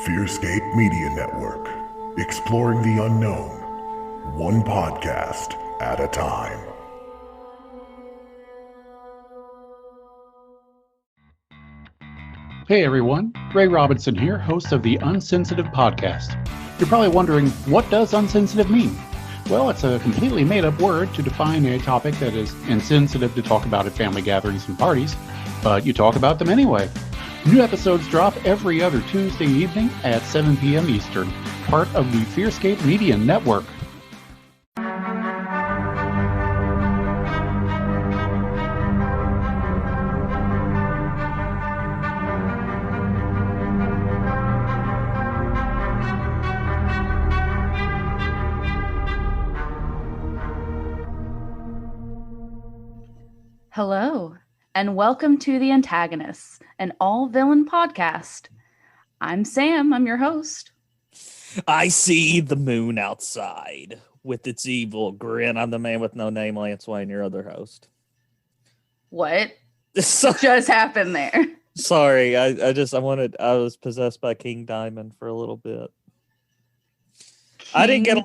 Fearscape Media Network, exploring the unknown, one podcast at a time. Hey everyone, Ray Robinson here, host of the Unsensitive Podcast. You're probably wondering, what does unsensitive mean? Well, it's a completely made-up word to define a topic that is insensitive to talk about at family gatherings and parties, but you talk about them anyway. New episodes drop every other Tuesday evening at 7 p.m. Eastern, part of the Fearscape Media Network. Hello, and welcome to The Antagonists, an all-villain podcast. I'm Sam, I'm your host. I see the moon outside with its evil grin. I'm the man with no name, Lance Wayne, your other host. What just happened there? Sorry, I was possessed by King Diamond for a little bit. I didn't get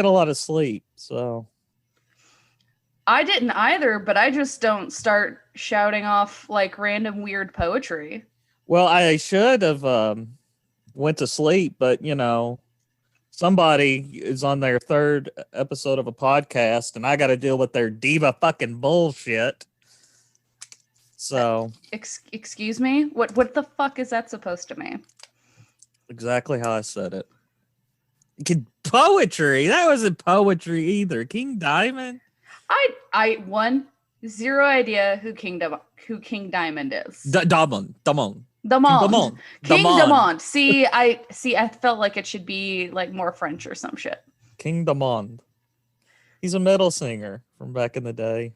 a lot of sleep, so... I didn't either, but I just don't start shouting off like random weird poetry. Well, I should have went to sleep, but somebody is on their third episode of a podcast, and I got to deal with their diva fucking bullshit. So, excuse me, what the fuck is that supposed to mean? Exactly how I said it. Poetry. That wasn't poetry either. King Diamond. I zero idea who King Diamond is. Damon. King Damond. See, I felt like it should be like more French or some shit. King Damond. He's a metal singer from back in the day.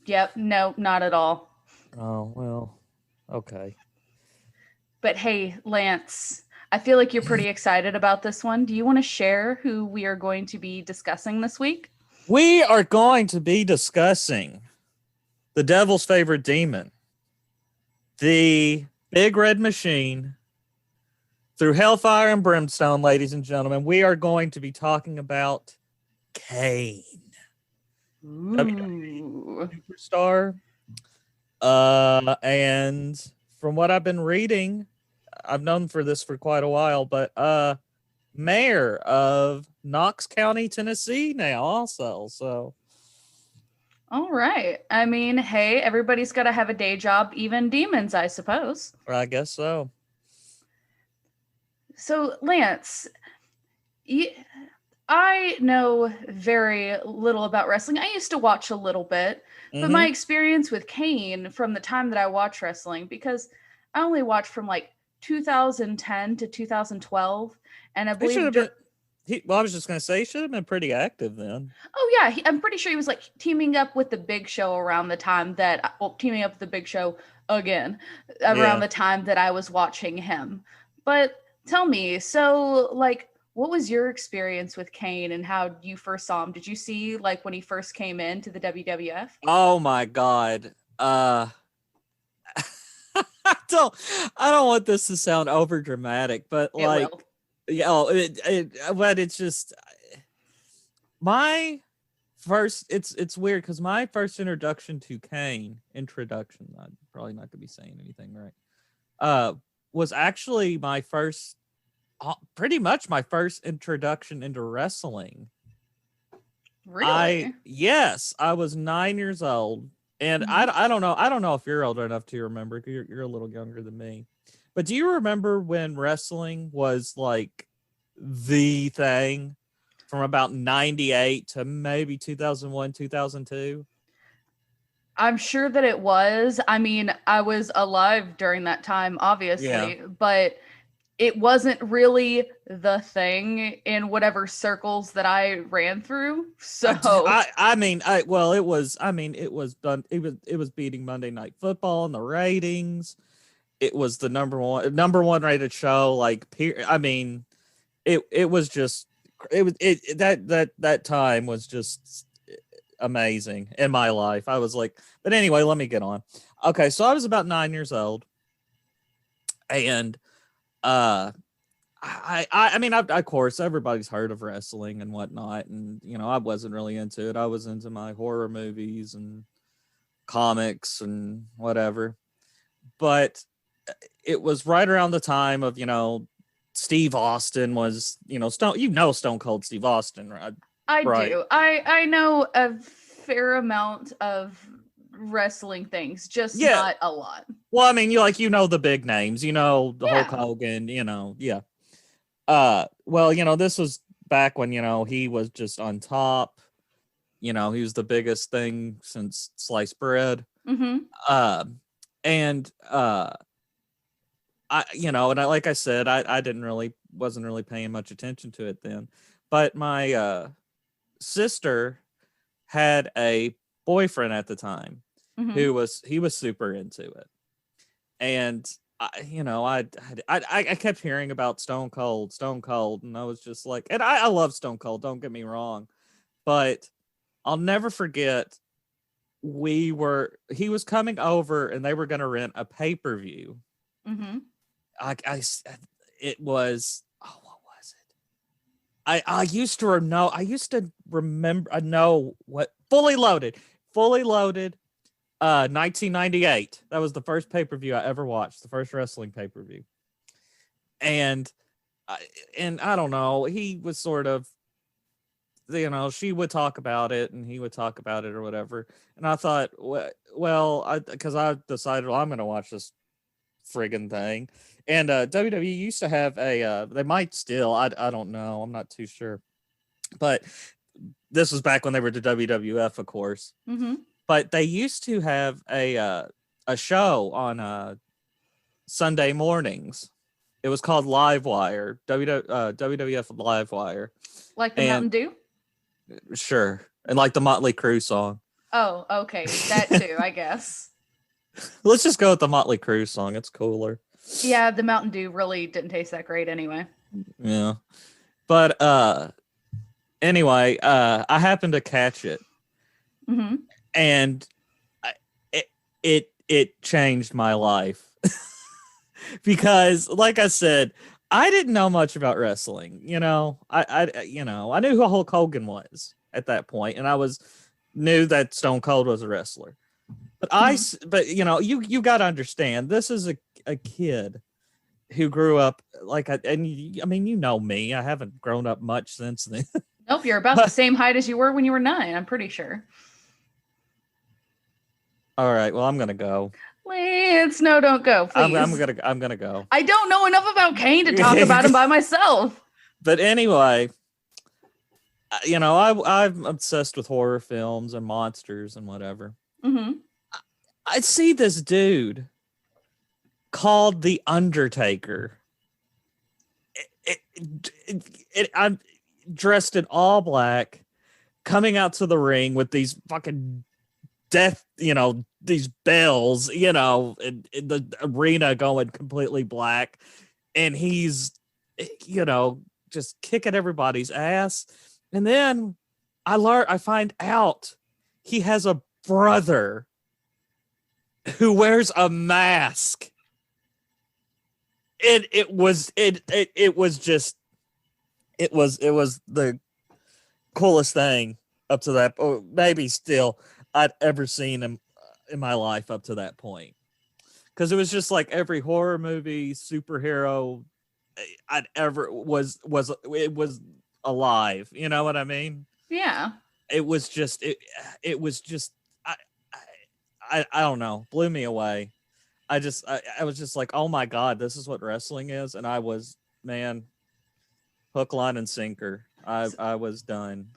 Yep, no, not at all. Oh, well, okay. But hey, Lance, I feel like you're pretty excited about this one. Do you want to share who we are going to be discussing this week? We are going to be discussing the devil's favorite demon, the big red machine, through hellfire and brimstone, ladies and gentlemen. We are going to be talking about Kane. WWE superstar. And from what I've been reading, I've known for this for quite a while, but mayor of Knox County, Tennessee now also. So all right. I mean, hey, everybody's got to have a day job, even demons, I suppose. I guess so. So, Lance, I know very little about wrestling. I used to watch a little bit, but my experience with Kane from the time that I watched wrestling, because I only watched from like 2010 to 2012, and I believe I was just going to say, he should have been pretty active then. Oh, yeah. I'm pretty sure he was like teaming up with the Big Show around the time that, teaming up with the Big Show again around the time that I was watching him. But tell me, so like, what was your experience with Kane and how you first saw him? Did you see like when he first came into the WWF? Oh my God. I don't want this to sound over dramatic, but like, but it's just my first. It's weird because my first introduction to Kane, I'm probably not gonna be saying anything right. Was actually my first, pretty much my first introduction into wrestling. Really? I was 9 years old, and I don't know if you're old enough to remember. 'Cause you're a little younger than me. But do you remember when wrestling was like the thing from about 98 to maybe 2001, 2002? I'm sure that it was. I mean, I was alive during that time, obviously, but it wasn't really the thing in whatever circles that I ran through. So it was beating Monday Night Football in the ratings. It was the number one rated show. That time was just amazing in my life. I was like, but anyway, let me get on. Okay, so I was about 9 years old. And I mean, of course, everybody's heard of wrestling and whatnot, and I wasn't really into it. I was into my horror movies and comics and whatever. But it was right around the time of Steve Austin was Stone Cold Steve Austin, right? I do. I know a fair amount of wrestling things, just not a lot. Well, I mean, the big names, the Hulk Hogan, yeah. Well, this was back when, he was just on top. He was the biggest thing since sliced bread. Mm-hmm. And like I said, I wasn't really paying much attention to it then. But my sister had a boyfriend at the time who was super into it. And I kept hearing about Stone Cold, and I was just like, and I love Stone Cold, don't get me wrong, but I'll never forget he was coming over and they were going to rent a pay-per-view. Mm-hmm. It was, what was it? I used to remember, I know what, Fully Loaded, 1998. That was the first pay-per-view I ever watched, the first wrestling pay-per-view. And I don't know, he was sort of, she would talk about it and he would talk about it or whatever. And I thought, because I decided, I'm going to watch this friggin' thing. And WWE used to have they might still, I don't know, I'm not too sure. But this was back when they were the WWF, of course. Mm-hmm. But they used to have a show on Sunday mornings. It was called Live Wire, WWF Live Wire. Like the Mountain Dew? Sure. And like the Motley Crue song. Oh, okay. That too, I guess. Let's just go with the Motley Crue song. It's cooler. Yeah, the Mountain Dew really didn't taste that great anyway. Yeah. But anyway, I happened to catch it. Mm-hmm. And it changed my life. Because like I said, I didn't know much about wrestling. I knew who Hulk Hogan was at that point, and I knew that Stone Cold was a wrestler. But you got to understand, this is a kid who grew up you know me. I haven't grown up much since then. Nope, you're about the same height as you were when you were 9. I'm pretty sure. All right, well, I'm gonna go. Lance, no, don't go, please. I'm gonna go. I don't know enough about Kane to talk about him by myself. But anyway, I'm obsessed with horror films and monsters and whatever. Mm-hmm. I see this dude called the Undertaker. I'm dressed in all black, coming out to the ring with these fucking death, these bells, in the arena going completely black, and he's, just kicking everybody's ass. And then I find out he has a brother who wears a mask. It was the coolest thing up to that, or maybe still I'd ever seen him in my life up to that point. Because it was just like every horror movie, superhero I'd ever was alive. You know what I mean? Yeah. It was just I don't know, blew me away. I was just like, oh my God, this is what wrestling is. And I was, man, hook, line, and sinker. I was done.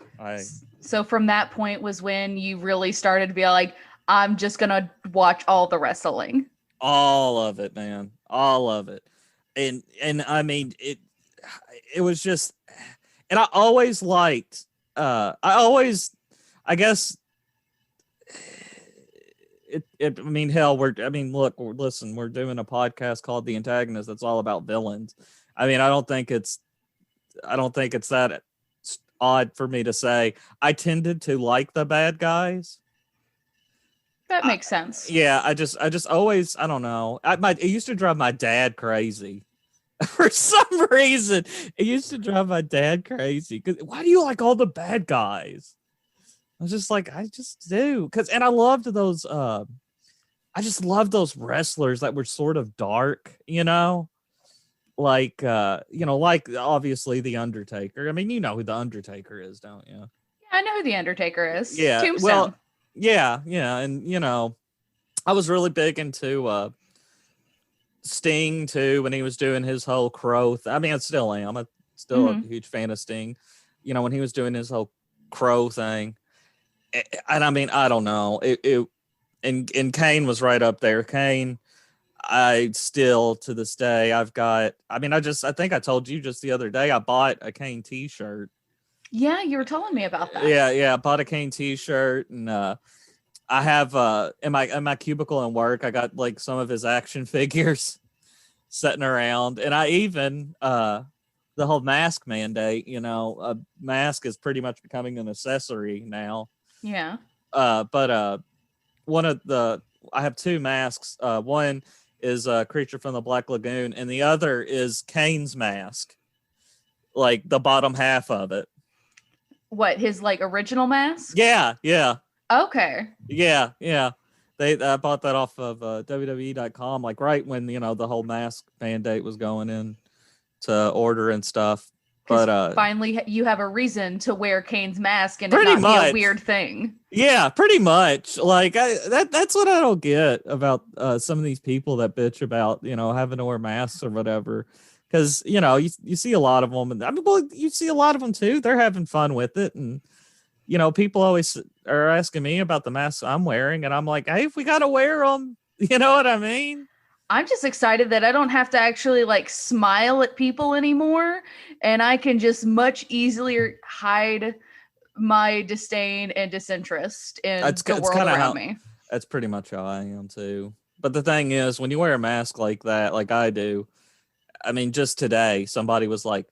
So from that point was when you really started to be like, I'm just gonna watch all the wrestling. All of it, man. All of it. And I mean, it was just, and I always liked, I guess I mean, hell, we're doing a podcast called The Antagonist that's all about villains. I mean, I don't think it's that odd for me to say I tended to like the bad guys, That makes sense. Yeah, I just always, I don't know. It used to drive my dad crazy. For some reason, it used to drive my dad crazy. Cause why do you like all the bad guys? I was just like, I just do. And I loved those. I just loved those wrestlers that were sort of dark, like like obviously the Undertaker. I mean, you know who the Undertaker is, don't you? Yeah, I know who the Undertaker is. Yeah. Tombstone. Well, yeah, and I was really big into Sting too when he was doing his whole crow. I mean, I still am. I'm still a huge fan of Sting. When he was doing his whole crow thing, and I mean, I don't know. And Kane was right up there. Kane, I still to this day, I've got. I mean, I think I told you just the other day I bought a Kane T-shirt. Yeah, you were telling me about that. Yeah, I bought a Kane T-shirt, and I have in my cubicle in work, I got like some of his action figures sitting around, and I even the whole mask mandate. A mask is pretty much becoming an accessory now. Yeah. But I have two masks. One is a Creature from the Black Lagoon, and the other is Kane's mask, like the bottom half of it. What, his like original mask? Yeah. Okay. Yeah. I bought that off of WWE.com, like right when the whole mask mandate was going in to order and stuff. But finally, you have a reason to wear Kane's mask and it pretty not much be a weird thing. Yeah, pretty much. Like that's what I don't get about some of these people that bitch about having to wear masks or whatever. Because you see a lot of them, and I mean, well, you see a lot of them too. They're having fun with it, and people always are asking me about the masks I'm wearing, and I'm like, hey, if we gotta wear them, you know what I mean? I'm just excited that I don't have to actually like smile at people anymore, and I can just much easier hide my disdain and disinterest in the world around me. That's pretty much how I am too. But the thing is, when you wear a mask like that, like I do, I mean, just today, somebody was like,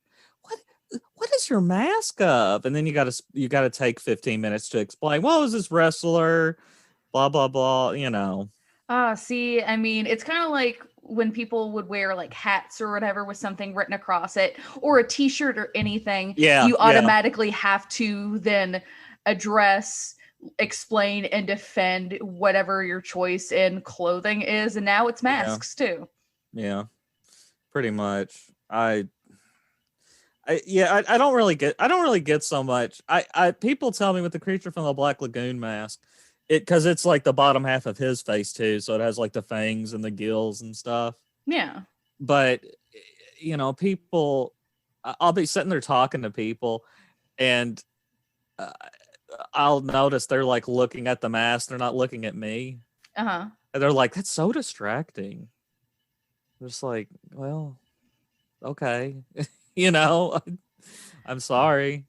"What is your mask of?" And then you got to take 15 minutes to explain. Well, is this wrestler? Blah blah blah. See, I mean, it's kind of like when people would wear like hats or whatever with something written across it, or a T-shirt or anything. Yeah, you automatically have to then address, explain, and defend whatever your choice in clothing is. And now it's masks too. Yeah. Pretty much. I don't really get so much. People tell me with the Creature from the Black Lagoon mask, because it's like the bottom half of his face too, so it has like the fangs and the gills and stuff. Yeah. But people, I'll be sitting there talking to people, and I'll notice they're like looking at the mask. They're not looking at me. And they're like, that's so distracting. Just like, well, okay, I'm sorry.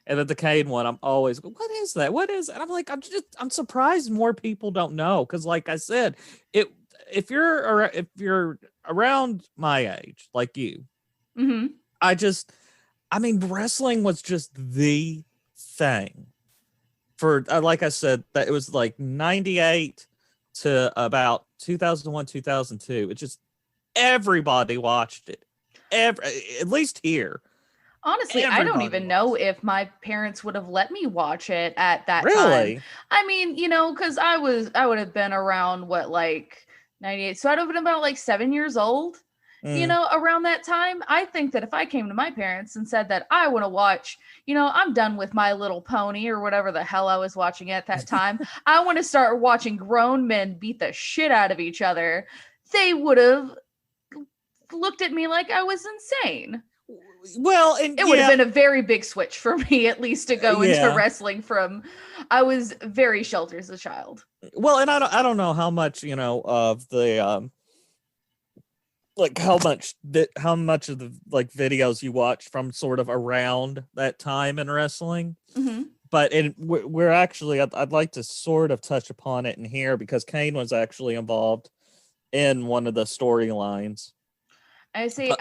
And then the Kane one, I'm always, what is that? What is it? And I'm like, I'm surprised more people don't know. Cause like I said, if you're around my age, like you, I mean, wrestling was just the thing for, like I said, that it was like 98 to about 2001, 2002. It just, everybody watched it. At least here. Honestly, I don't even know if my parents would have let me watch it at that really? time. I mean, because I would have been around like 98. So I'd have been about like 7 years old, around that time. I think that if I came to my parents and said that I want to watch, I'm done with My Little Pony or whatever the hell I was watching at that time. I want to start watching grown men beat the shit out of each other. They would have looked at me like I was insane. Well, and it would have been a very big switch for me, at least, to go into wrestling from. I was very sheltered as a child. Well, and I don't know how much of the like how much of the like videos you watch from sort of around that time in wrestling. But we're actually, I'd like to sort of touch upon it in here because Kane was actually involved in one of the storylines. I see.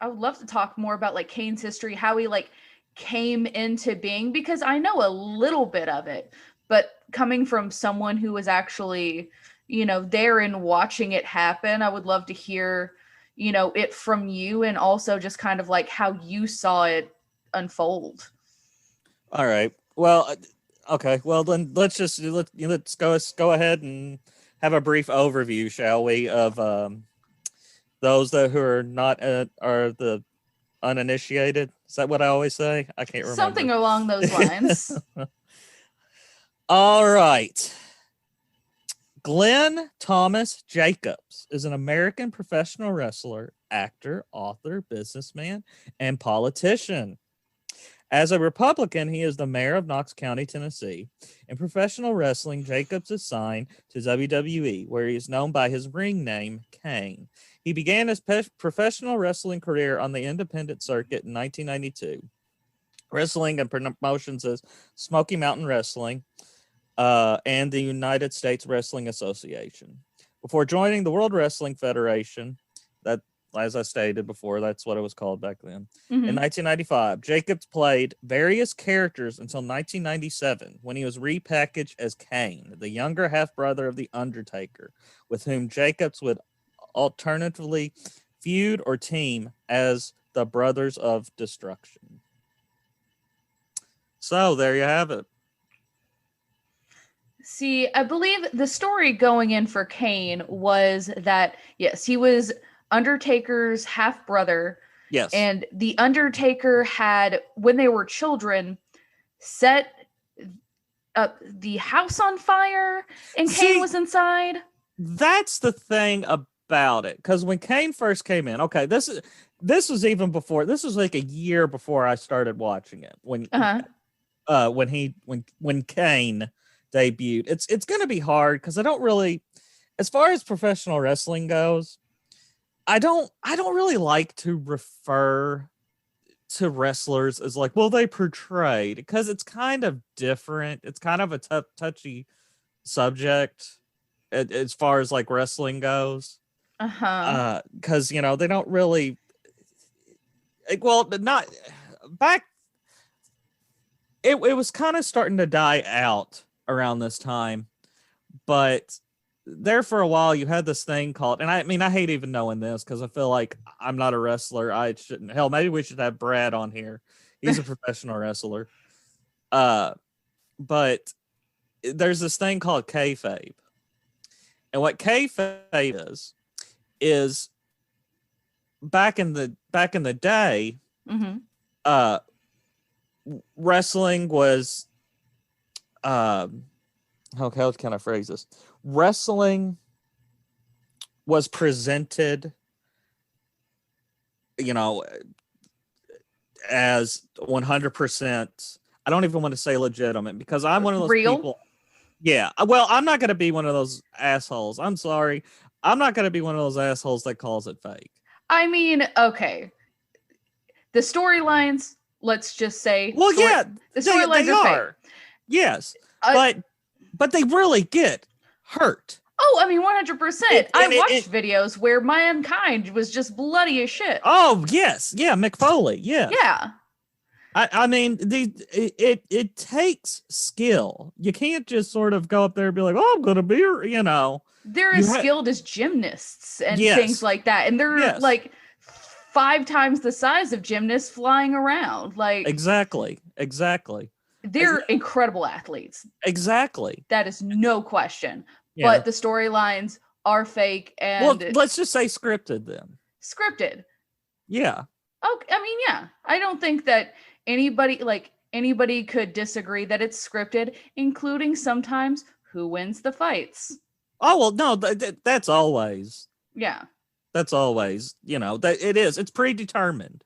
I would love to talk more about like Kane's history, how he like came into being, because I know a little bit of it, but coming from someone who was actually, there and watching it happen, I would love to hear, it from you, and also just kind of like how you saw it unfold. All right. Well, okay. Well, then let's go ahead and have a brief overview, shall we, of those who are not are the uninitiated. Is that what I always say? I can't remember. Something along those lines. All right. Glenn Thomas Jacobs is an American professional wrestler, actor, author, businessman, and politician. As a Republican, he is the mayor of Knox County, Tennessee. In professional wrestling, Jacobs is signed to WWE, where he is known by his ring name, Kane. He began his professional wrestling career on the independent circuit in 1992, wrestling and promotions as Smoky Mountain Wrestling and the United States Wrestling Association. Before joining the World Wrestling Federation, that, as I stated before, that's what it was called back then. Mm-hmm. In 1995, Jacobs played various characters until 1997, when he was repackaged as Kane, the younger half-brother of The Undertaker, with whom Jacobs would alternatively feud or team as the Brothers of Destruction. So, there you have it. See, I believe the story going in for Kane was that, yes, he was Undertaker's half-brother. Yes. And the Undertaker had, when they were children, set up the house on fire, and Kane was inside. That's the thing about it, because when Kane first came in, okay, this was even before. This was like a year before I started watching it. When Kane debuted, it's going to be hard because I don't really, as far as professional wrestling goes, I don't really like to refer to wrestlers as like, well, they portrayed, because it's kind of different. It's kind of a touchy subject as far as like wrestling goes. Because they don't really, well, not back. It was kind of starting to die out around this time, but there for a while you had this thing called, and I mean, I hate even knowing this because I feel like I'm not a wrestler. I shouldn't. Hell, maybe we should have Brad on here. He's a professional wrestler. But there's this thing called kayfabe, and what kayfabe is back in the day, mm-hmm. Wrestling was, how can I phrase this? Wrestling was presented, as 100%. I don't even want to say legitimate, because I'm one of those people. Yeah. Well, I'm not going to be one of those assholes. I'm sorry. I'm not going to be one of those assholes that calls it fake. I mean, okay. The storylines, let's just say. Well, yeah. The storylines are fake. Yes. But they really get hurt. Oh, I mean, 100%. I watched videos where Mankind was just bloody as shit. Oh, yes. Yeah, Mick Foley. Yeah. Yeah. I mean, it takes skill. You can't just sort of go up there and be like, oh, I'm going to be, They're as skilled as gymnasts and things like that. And they're like 5 times the size of gymnasts flying around. Like Exactly. They're incredible athletes. Exactly. That is no question. Yeah. But the storylines are fake. And well, let's just say scripted then. Scripted. Yeah. Okay. I mean, yeah. I don't think that anybody could disagree that it's scripted, including sometimes who wins the fights. Oh, well, no, that's always. Yeah. That's always, that it is. It's predetermined.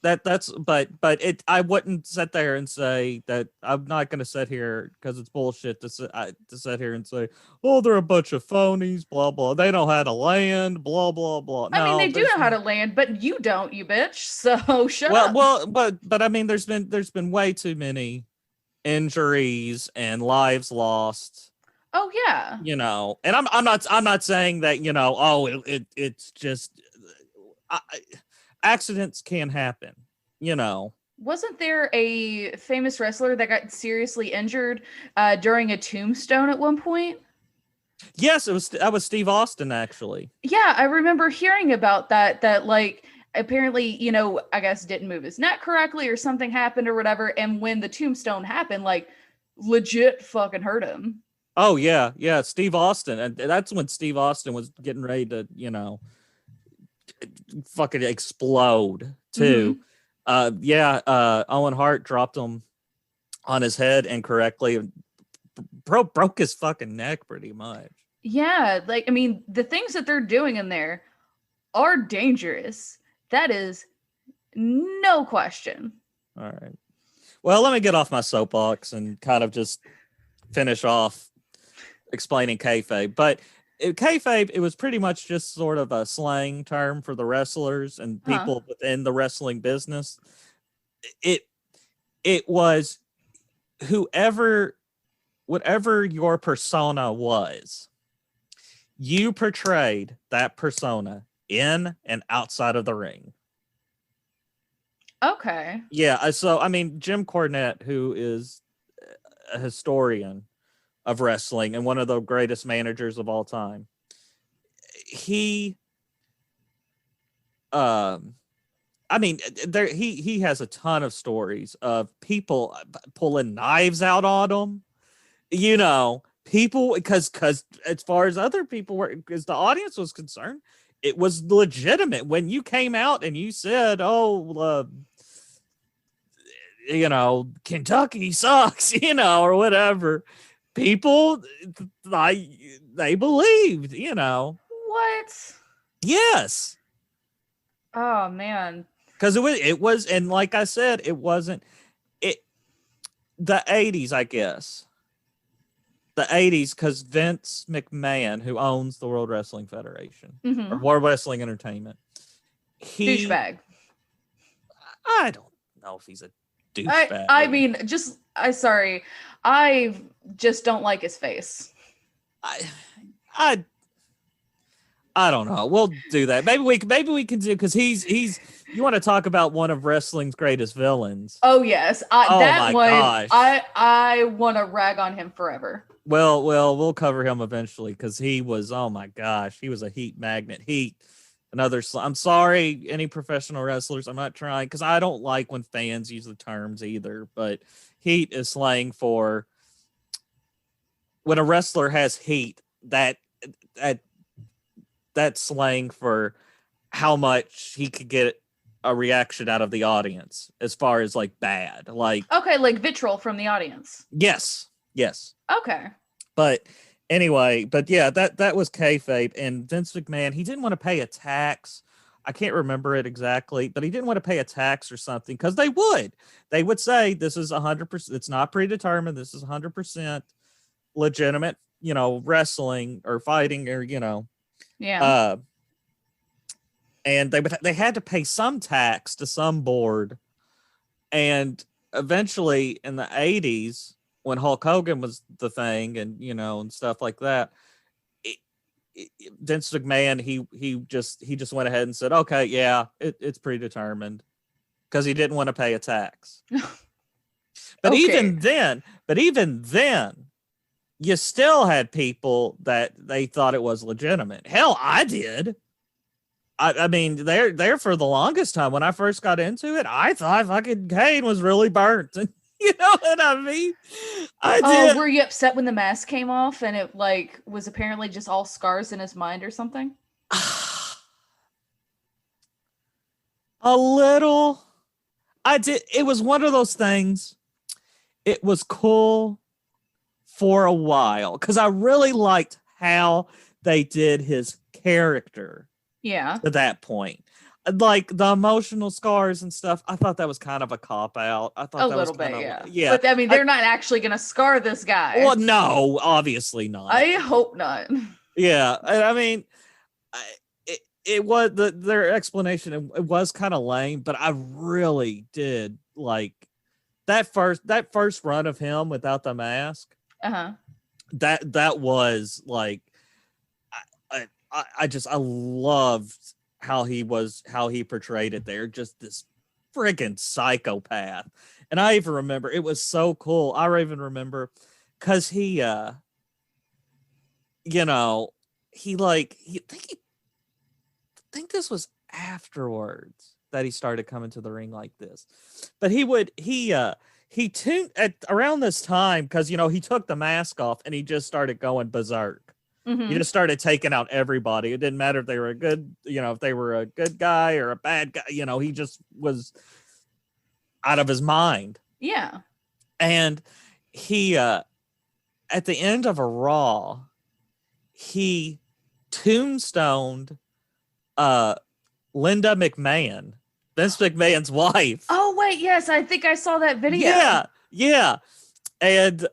I wouldn't sit there and say that. I'm not going to sit here, because it's bullshit to sit here and say, oh, they're a bunch of phonies, blah, blah. They know how to land, blah, blah, blah. No, I mean, they do know how to land, but you don't, you bitch. So shut up. Well, but I mean, there's been way too many injuries and lives lost. Oh yeah. And I'm not saying that, it's just accidents can happen, Wasn't there a famous wrestler that got seriously injured during a tombstone at one point? Yes, that was Steve Austin, actually. Yeah, I remember hearing about that. That like apparently, I guess didn't move his neck correctly or something happened or whatever. And when the tombstone happened, like legit fucking hurt him. Oh yeah, Steve Austin, and that's when Steve Austin was getting ready to, fucking explode too. Owen Hart dropped him on his head incorrectly and broke his fucking neck pretty much. Yeah, like I mean, the things that they're doing in there are dangerous. That is no question. All right. Well, let me get off my soapbox and kind of just finish off explaining kayfabe. But kayfabe, it was pretty much just sort of a slang term for the wrestlers and people within the wrestling business. It was whatever your persona was, you portrayed that persona in and outside of the ring. Okay. Yeah. So, I mean, Jim Cornette, who is a historian of wrestling and one of the greatest managers of all time, he has a ton of stories of people pulling knives out on him, people, because as far as other people were, because the audience was concerned, it was legitimate when you came out and you said, Kentucky sucks, or whatever. People, they believed, What? Yes. Oh man. Because it was, and like I said, it wasn't the 80s, I guess. The 80s, because Vince McMahon, who owns the World Wrestling Federation, or World Wrestling Entertainment, douchebag. I don't know if he's a douchebag. I just don't like his face. I don't know. We'll do that. Maybe we can do, because he's you want to talk about one of wrestling's greatest villains. Oh yes. Gosh. I want to rag on him forever. Well, we'll cover him eventually, because he was, oh my gosh, he was a heat magnet. I'm sorry, any professional wrestlers. I'm not trying, because I don't like when fans use the terms either, but heat is slang for when a wrestler has heat, that's slang for how much he could get a reaction out of the audience, as far as like bad, like vitriol from the audience. Yes. Okay. But anyway, that was kayfabe, and Vince McMahon, he didn't want to pay a tax. I can't remember it exactly, but he didn't want to pay a tax or something, because they would say this is 100%. It's not predetermined. This is 100% legitimate, wrestling or fighting, or yeah. And they had to pay some tax to some board, and eventually in the 80s, when Hulk Hogan was the thing, and and stuff like that, Vince McMahon, he just went ahead and said, okay, yeah, it's predetermined, because he didn't want to pay a tax. But even then, you still had people that they thought it was legitimate. Hell, I did. I mean, there for the longest time when I first got into it, I thought fucking Kane was really burnt. You know what I mean? I did. Were you upset when the mask came off and it was apparently just all scars in his mind or something? A little. I did. It was one of those things. It was cool for a while, because I really liked how they did his character. Yeah. To that point. Like the emotional scars and stuff, I thought that was kind of a cop out. I thought a little bit, yeah. But I mean, they're not actually going to scar this guy. Well, no, obviously not. I hope not. Yeah, I mean, it was their explanation. It was kind of lame, but I really did like that first run of him without the mask. That was like, I loved how he portrayed it there. Just this friggin' psychopath. And I even remember it was so cool. I even remember because he think this was afterwards that he started coming to the ring like this. But he tuned at around this time because he took the mask off and he just started going berserk. Mm-hmm. He just started taking out everybody. It didn't matter if they were a good, if they were a good guy or a bad guy. He just was out of his mind. Yeah. And he at the end of a Raw, he tombstoned Linda McMahon, Vince McMahon's wife. Oh wait, yes, I think I saw that video. Yeah. And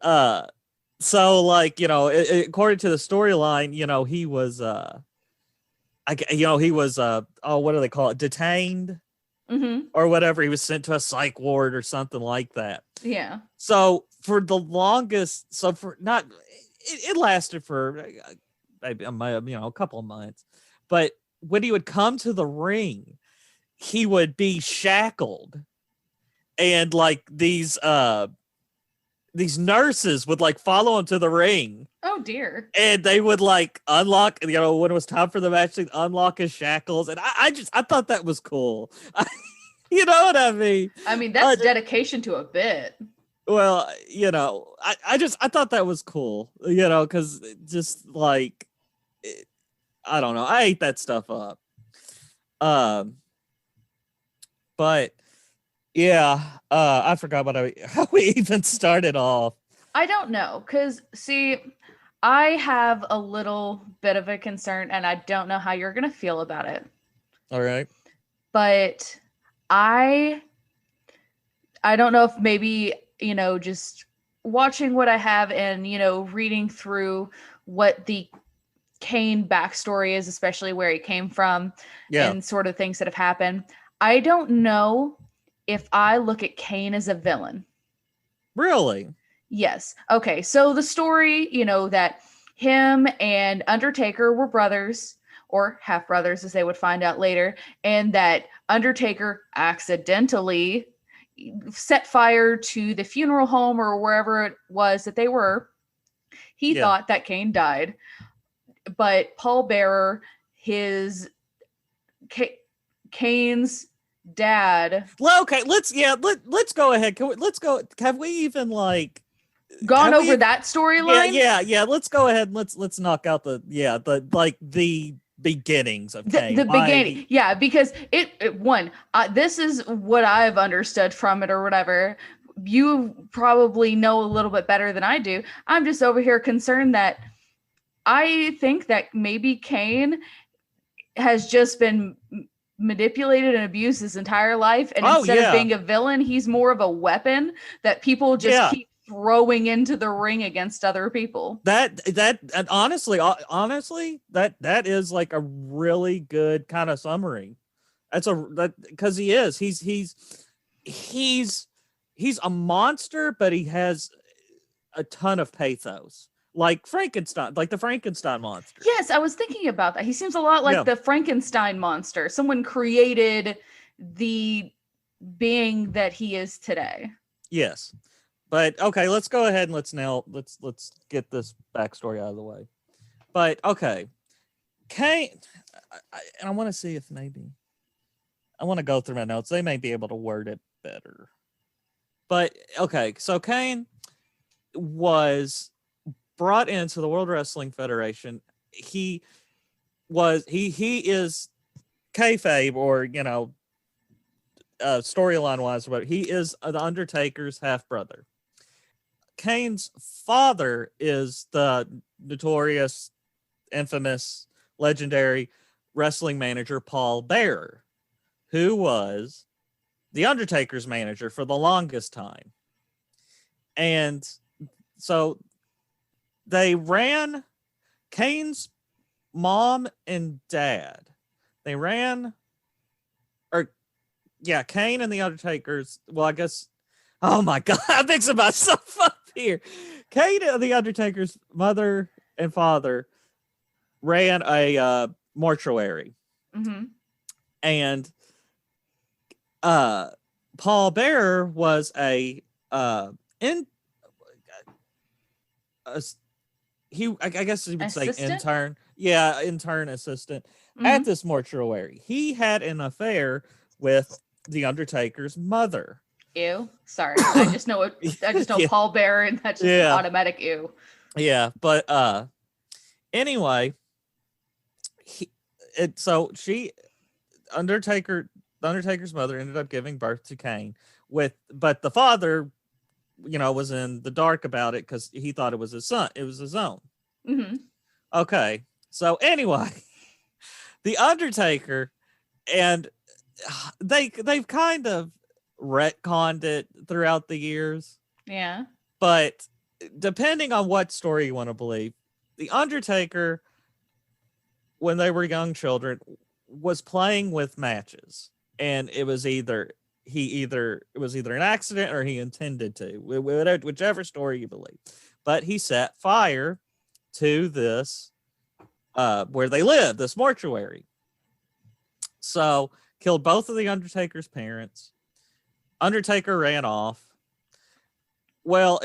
so according to the storyline, he was what do they call it? Detained or whatever. He was sent to a psych ward or something like that. Yeah. So for the longest, it lasted for maybe a couple of months, but when he would come to the ring, he would be shackled, and these nurses would follow him to the ring. Oh dear. And they would unlock, when it was time for the match, they'd unlock his shackles. And I thought that was cool. You know what I mean? I mean, that's dedication to a bit. Well, I thought that was cool, because just I don't know. I ate that stuff up. But yeah, I forgot how we even started off. I don't know, because see, I have a little bit of a concern, and I don't know how you're gonna feel about it. All right. But I don't know if maybe, just watching what I have and, reading through what the Kane backstory is, especially where he came from and sort of things that have happened. I don't know if I look at Kane as a villain. Really? Yes. Okay. So the story, that him and Undertaker were brothers, or half brothers, as they would find out later, and that Undertaker accidentally set fire to the funeral home or wherever it was that they were. He thought that Kane died, but Paul Bearer, Kane's dad. Well, okay, let's go ahead. Let's go. Have we even gone over that storyline? Yeah. Let's go ahead. And let's knock out the beginnings of Kane. The beginning. Yeah, because this is what I've understood from it or whatever. You probably know a little bit better than I do. I'm just over here concerned that I think that maybe Kane has just been manipulated and abused his entire life, and instead of being a villain, he's more of a weapon that people just keep throwing into the ring against other people. That and honestly, that is a really good kind of summary. Because he's a monster, but he has a ton of pathos. Like Frankenstein, like the Frankenstein monster. Yes, I was thinking about that. He seems a lot like the Frankenstein monster. Someone created the being that he is today. Yes. But okay, let's go ahead and let's get this backstory out of the way. But okay. Kane, and I want to see if maybe I want to go through my notes. They may be able to word it better. But okay, so Kane was brought into the World Wrestling Federation. He is kayfabe, or storyline wise, but he is the Undertaker's half brother. Kane's father is the notorious, infamous, legendary wrestling manager Paul Bearer, who was the Undertaker's manager for the longest time. And so they ran Kane's mom and dad. They ran, Kane and the Undertaker's. Well, I guess, oh my God, I'm mixing myself up here. Kane and the Undertaker's mother and father ran a mortuary. Mm-hmm. And Paul Bearer was I guess you would say intern. Yeah, intern assistant at this mortuary. He had an affair with the Undertaker's mother. Ew. Sorry. I just know Paul Bearer, and that's just an automatic ew. Yeah, but anyway, the Undertaker's mother ended up giving birth to Kane but the father, was in the dark about it because he thought it was his son. It was his own. Mm-hmm. Okay. So anyway, the Undertaker, and they've kind of retconned it throughout the years. Yeah. But depending on what story you want to believe, the Undertaker, when they were young children, was playing with matches, and it was either an accident or he intended to, whichever story you believe. But he set fire to this where they live, this mortuary. So killed both of the Undertaker's parents. Undertaker ran off. Well,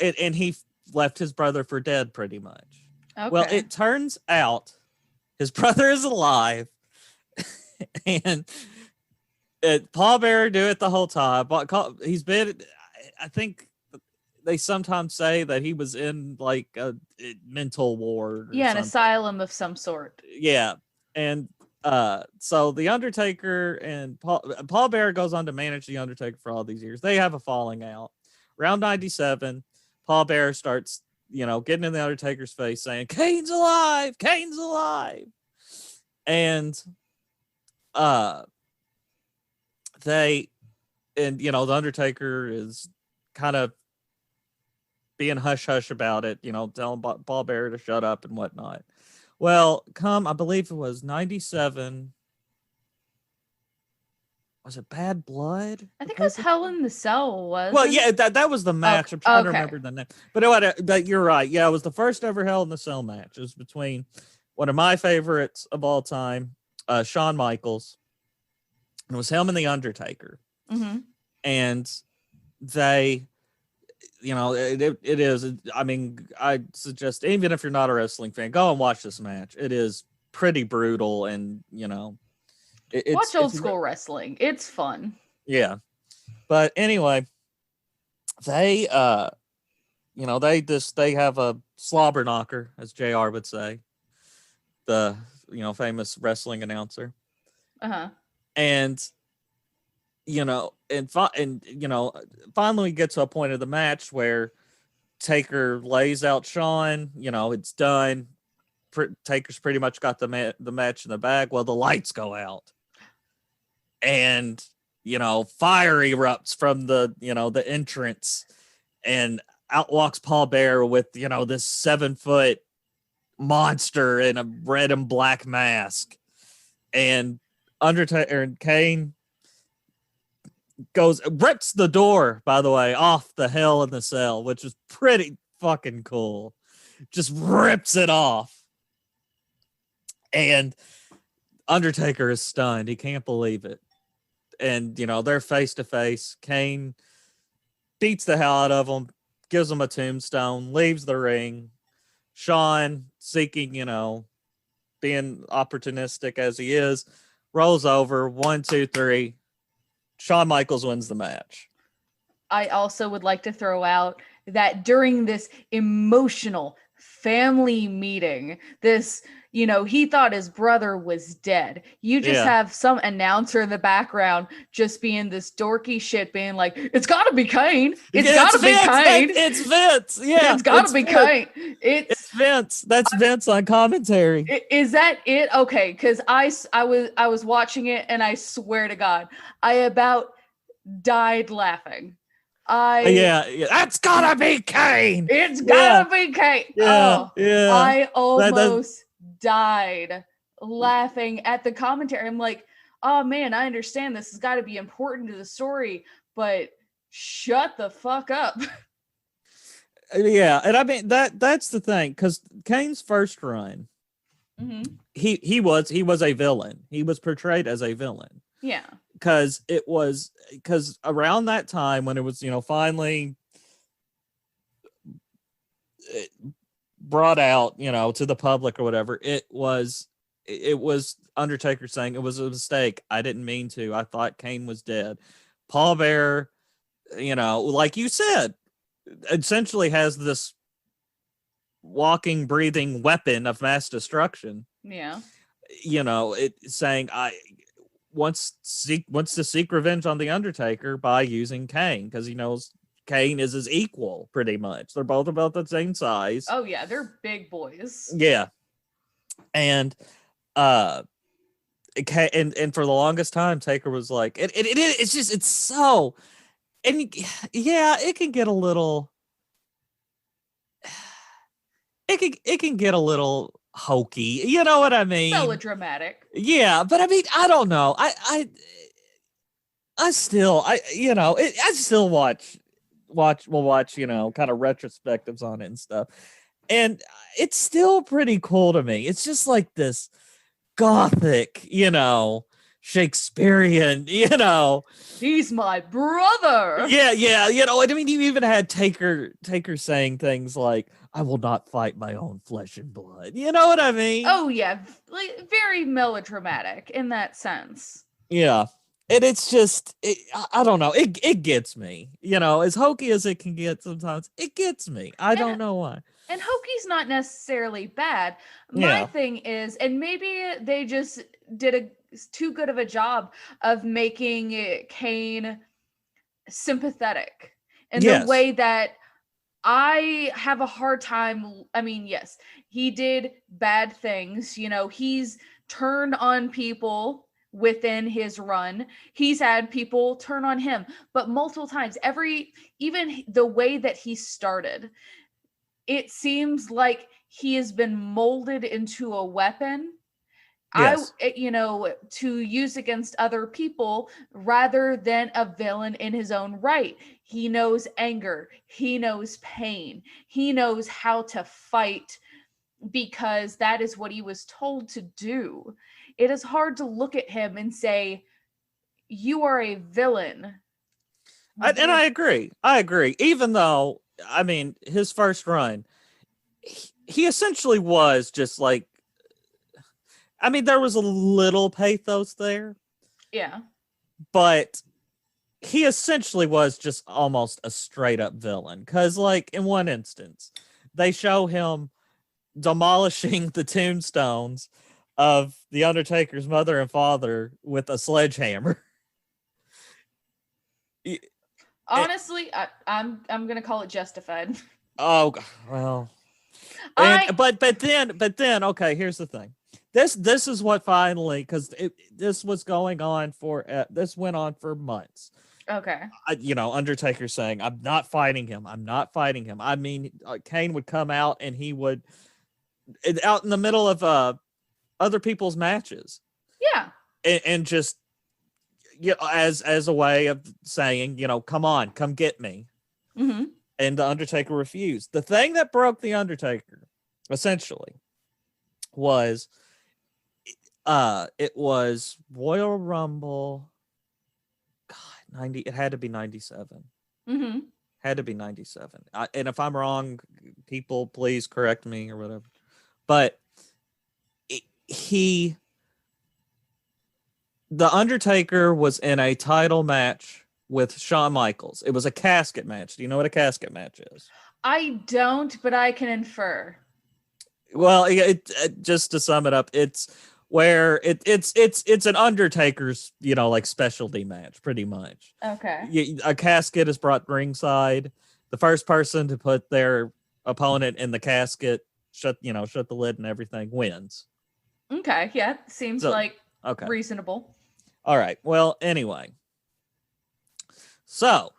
and he left his brother for dead, pretty much. Okay. Well, it turns out his brother is alive, and Paul Bearer knew it the whole time. He's been, I think they sometimes say that he was in like a mental ward. An asylum of some sort. Yeah. And so the Undertaker and Paul Bearer goes on to manage the Undertaker for all these years. They have a falling out. Around 97, Paul Bearer starts, getting in the Undertaker's face saying, Kane's alive! Kane's alive! And the Undertaker is kind of being hush-hush about it, telling Paul Bearer to shut up and whatnot. Well, I believe it was 97. Was it Bad Blood? I think it was Hell in the Cell. Well, yeah, that was the match. I'm trying to remember the name. But you're right. Yeah, it was the first ever Hell in the Cell match. It was between one of my favorites of all time, Shawn Michaels. And it was him and the Undertaker. Mm-hmm. And they, it is. I mean, I suggest, even if you're not a wrestling fan, go and watch this match. It is pretty brutal, and watch old school wrestling. It's fun. Yeah. But anyway, they they have a slobber knocker, as JR would say, the famous wrestling announcer. Uh-huh. And finally we get to a point of the match where Taker lays out Shawn. It's done. Taker's pretty much got the match in the bag. Well, the lights go out, and fire erupts from the entrance, and out walks Paul Bearer with this 7-foot monster in a red and black mask, and Undertaker and Kane rips the door, by the way, off the Hell in the Cell, which is pretty fucking cool. Just rips it off. And Undertaker is stunned. He can't believe it. And, they're face to face. Kane beats the hell out of him, gives him a tombstone, leaves the ring. Shawn, seeking, being opportunistic as he is, rolls over. 1, 2, 3. Shawn Michaels wins the match. I also would like to throw out that during this emotional family meeting, he thought his brother was dead. You just have some announcer in the background just being this dorky shit, being like, it's gotta be Kane. It's gotta be Kane. It's Vince. Yeah. It's gotta be Kane. It's Vince. That's Vince on commentary. Is that it? Okay. Cause I was watching it, and I swear to God, I about died laughing. That's gotta be Kane. It's gotta be Kane. Yeah, I almost died laughing at the commentary. I'm like, oh man, I understand this has got to be important to the story, but shut the fuck up. Yeah, and I mean that's the thing, because Kane's first run, mm-hmm. he was a villain. He was portrayed as a villain. Yeah. because around that time when it was, finally brought out, to the public or whatever, it was Undertaker saying it was a mistake. I didn't mean to. I thought Kane was dead. Paul Bearer, like you said, essentially has this walking, breathing weapon of mass destruction. Yeah. It saying wants to seek revenge on the Undertaker by using Kane because he knows Kane is his equal, pretty much. They're both about the same size. Oh yeah, they're big boys. Yeah, and and for the longest time, Taker was like, it's so, and yeah, it can get a little, it can get a little hokey. You know what I mean? Melodramatic. Yeah, but I mean, I don't know. I still watch, kind of retrospectives on it and stuff. And it's still pretty cool to me. It's just like this gothic, Shakespearean, He's my brother. Yeah. I mean, you even had Taker saying things like, I will not fight my own flesh and blood. You know what I mean? Oh yeah, like very melodramatic in that sense. Yeah. And it's just, I don't know. It gets me, as hokey as it can get sometimes. It gets me. I don't know why. And hokey's not necessarily bad. My thing is, and maybe they just did too good of a job of making Kane sympathetic in the way that I have a hard time. I mean, yes, he did bad things. He's turned on people within his run. He's had people turn on him, but multiple times. Even the way that he started, it seems like he has been molded into a weapon. Yes. To use against other people rather than a villain in his own right. He knows anger. He knows pain. He knows how to fight because that is what he was told to do. It is hard to look at him and say, you are a villain. And I agree. Even though, I mean, his first run, he essentially was just like, I mean, there was a little pathos there. Yeah. But he essentially was just almost a straight up villain. Because, like, in one instance, they show him demolishing the tombstones of the Undertaker's mother and father with a sledgehammer. Honestly, I'm gonna call it justified. Oh well, but then okay. Here's the thing. This is what finally, because this was going on this went on for months. Okay. Undertaker saying, I'm not fighting him. I mean, Kane would come out and he would out in the middle of other people's matches. Yeah. And just as a way of saying, come on, come get me. Mm-hmm. And the Undertaker refused. The thing that broke the Undertaker, essentially, was it was Royal Rumble. God, 90. It had to be 97. Mm-hmm. Had to be 97. And if I'm wrong, people please correct me or whatever. But the Undertaker was in a title match with Shawn Michaels. It was a casket match. Do you know what a casket match is? I don't, but I can infer. Well, it just to sum it up, it's where it's an Undertaker's, like specialty match, pretty much. Okay. A casket is brought ringside. The first person to put their opponent in the casket, shut the lid and everything, wins. Okay, yeah, seems like reasonable. All right. Well, anyway. So,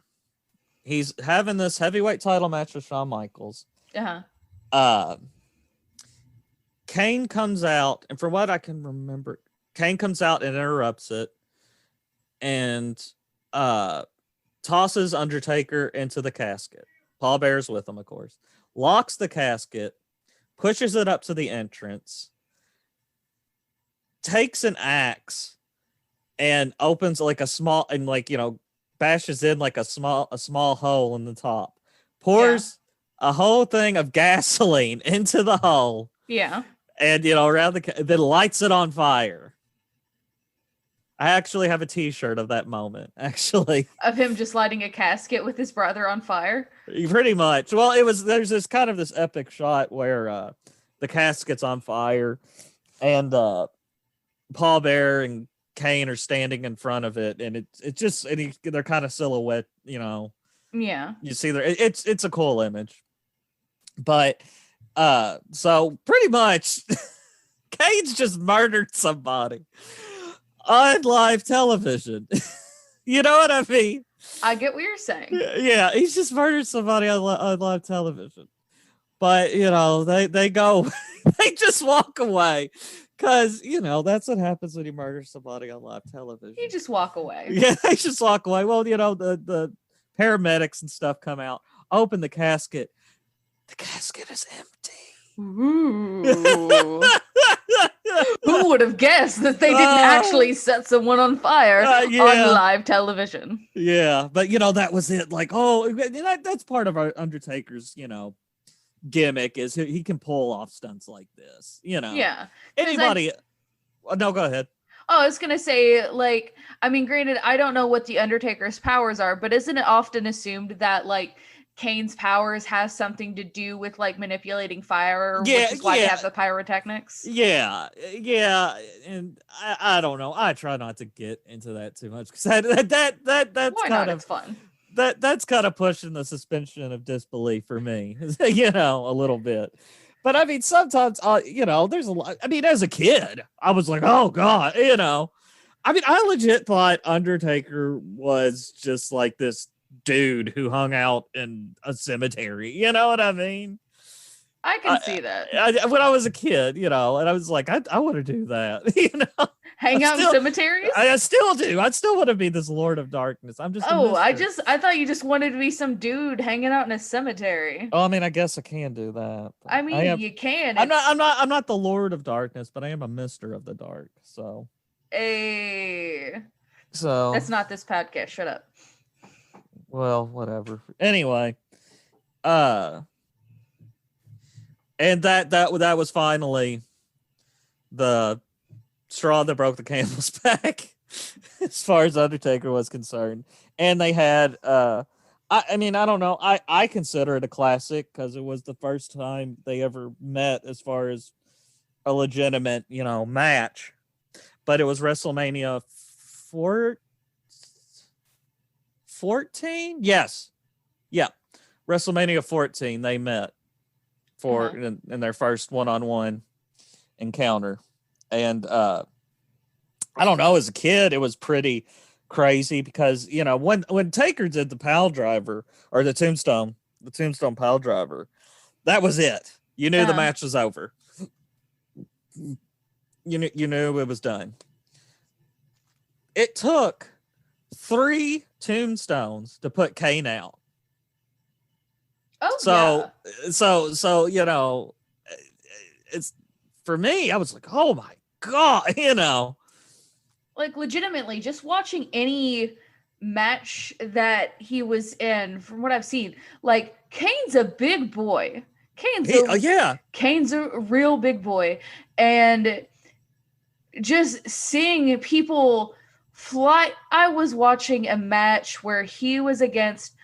he's having this heavyweight title match with Shawn Michaels. Uh-huh. Kane comes out, and from what I can remember, Kane comes out and interrupts it and tosses Undertaker into the casket. Paul Bear's with him, of course. Locks the casket, pushes it up to the entrance, takes an axe and opens like a small and like bashes in like a small hole in the top, pours a whole thing of gasoline into the hole, and around then lights it on fire. I actually have a T-shirt of that moment, actually, of him just lighting a casket with his brother on fire. Pretty much. Well, there's this kind of this epic shot where the casket's on fire, and Paul Bear and Kane are standing in front of it, and they're kind of silhouette, Yeah. You see there, it's a cool image, but so pretty much, Kane's just murdered somebody on live television. You know what I mean? I get what you're saying. Yeah, he's just murdered somebody on live television. But, they go, they just walk away. Because, that's what happens when you murder somebody on live television. You just walk away. Yeah, they just walk away. Well, the paramedics and stuff come out, open the casket. The casket is empty. Ooh. Who would have guessed that they didn't actually set someone on fire on live television? Yeah, but that was it. Like, that's part of our Undertaker's, gimmick is he can pull off stunts like this. Yeah. Anybody? No, go ahead. Oh, I was gonna say, granted, I don't know what the Undertaker's powers are, but isn't it often assumed that Kane's powers has something to do with manipulating fire, which is why they have the pyrotechnics? Yeah, and I don't know. I try not to get into that too much because that's why not? It's fun. That's kind of pushing the suspension of disbelief for me, a little bit. But I mean, sometimes, there's a lot. I mean, as a kid, I was like, oh God, I mean, I legit thought Undertaker was just like this dude who hung out in a cemetery. You know what I mean? I can see that. When I was a kid, and I was like, I want to do that. Hang out in cemeteries? I still do. I still want to be this Lord of Darkness. I'm just. I thought you just wanted to be some dude hanging out in a cemetery. Oh, I mean, I guess I can do that. I mean, you can. I'm not the Lord of Darkness, but I am a Mister of the Dark. So. So. That's not this podcast. Shut up. Well, whatever. Anyway, and that was finally the straw that broke the camel's back, as far as Undertaker was concerned. And they had, I don't know. I consider it a classic because it was the first time they ever met as far as a legitimate, match. But it was WrestleMania 14? Yes. Yeah. WrestleMania 14, they met for in their first one-on-one encounter. And I don't know, as a kid, it was pretty crazy because, when Taker did the pile driver or the tombstone pile driver, that was it. You knew the match was over. You knew it was done. It took 3 tombstones to put Kane out. Oh, so it's for me. I was like, oh my God, legitimately, just watching any match that he was in, from what I've seen, Kane's a big boy. Kane's a real big boy, and just seeing people fly. I was watching a match where he was against.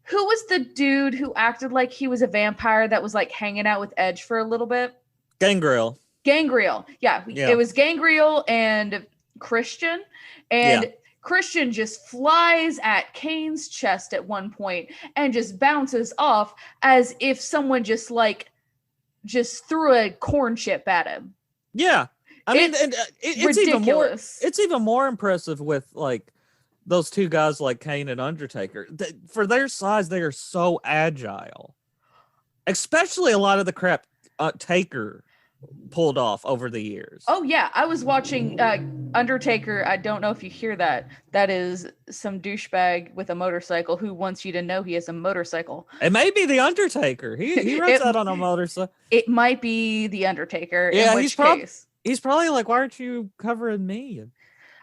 Who was the dude who acted like he was a vampire that was hanging out with Edge for a little bit? Gangrel. Yeah. It was Gangrel and Christian. And Christian just flies at Kane's chest at one point and just bounces off as if someone just threw a corn chip at him. Yeah. It's ridiculous. It's even more impressive with those two guys like Kane and Undertaker. For their size, they are so agile. Especially a lot of the crap Taker pulled off over the years. Oh, yeah. I was watching Undertaker. I don't know if you hear that. That is some douchebag with a motorcycle who wants you to know he has a motorcycle. It may be the Undertaker. He runs out on a motorcycle. It might be the Undertaker. Yeah, in which case. He's probably like, why aren't you covering me?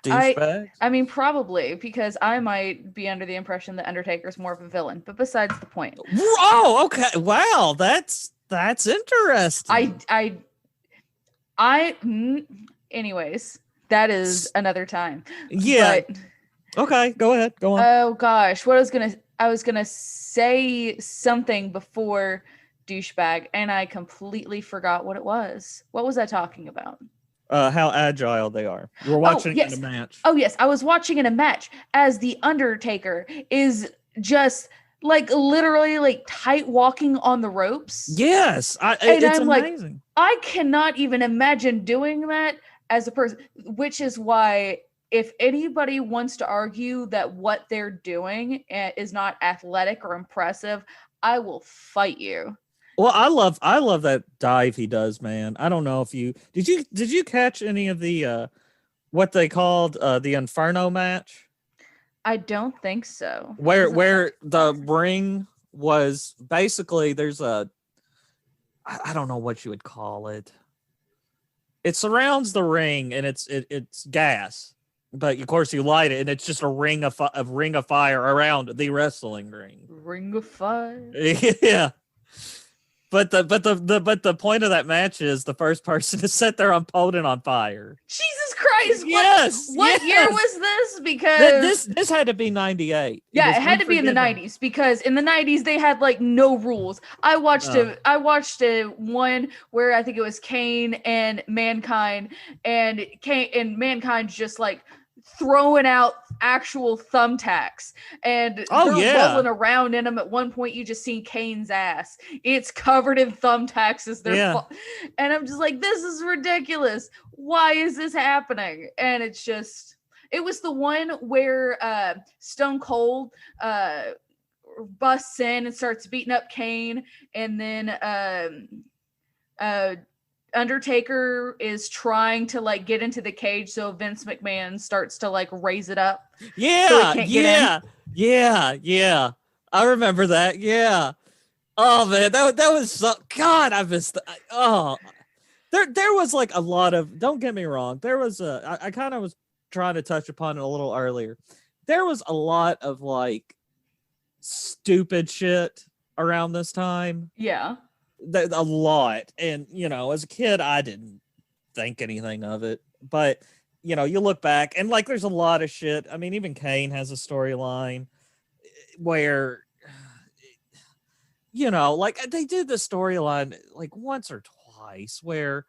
Douchebags. I mean, probably, because I might be under the impression that Undertaker's more of a villain, but besides the point. Oh, okay. Wow, that's interesting. Anyways, that is another time. Yeah. But, okay, go ahead. Go on. oh gosh, I was gonna say something before douchebag, and I completely forgot what it was. What was I talking about? How agile they are. You were watching yes. in a match. Oh yes, I was watching in a match as the Undertaker is just like literally like tight walking on the ropes. Yes, it's I'm amazing. I cannot even imagine doing that as a person, which is why if anybody wants to argue that what they're doing is not athletic or impressive, I will fight you. Well, I love that dive he does, man. I don't know if you did you catch any of the what they called the Inferno match? I don't think so. Where the ring was basically there's a I don't know what you would call it. It surrounds the ring and it's gas, but of course you light it and it's just a ring of fire around the wrestling ring. Ring of fire. Yeah. But the point of that match is the first person to set their opponent on fire. Jesus Christ! What year was this? Because this had to be 98. Yeah, it had to be in the 90s because in the 90s they had like no rules. I watched one where I think it was Kane and Mankind, and Mankind just like throwing out actual thumbtacks and they're rolling around in them. At one point you just see Kane's ass, it's covered in thumbtacks as they're and I'm just like, this is ridiculous, why is this happening? And it was the one where Stone Cold busts in and starts beating up Kane, and then Undertaker is trying to like get into the cage, so Vince McMahon starts to like raise it up. Yeah, yeah. I remember that. Yeah. Oh man, that was so. God, I missed. There was like a lot of. Don't get me wrong. There was I kind of was trying to touch upon it a little earlier. There was a lot of like stupid shit around this time. Yeah. A lot, and as a kid I didn't think anything of it, but you look back and like there's a lot of shit. I mean, even Kane has a storyline where like they did the storyline like once or twice where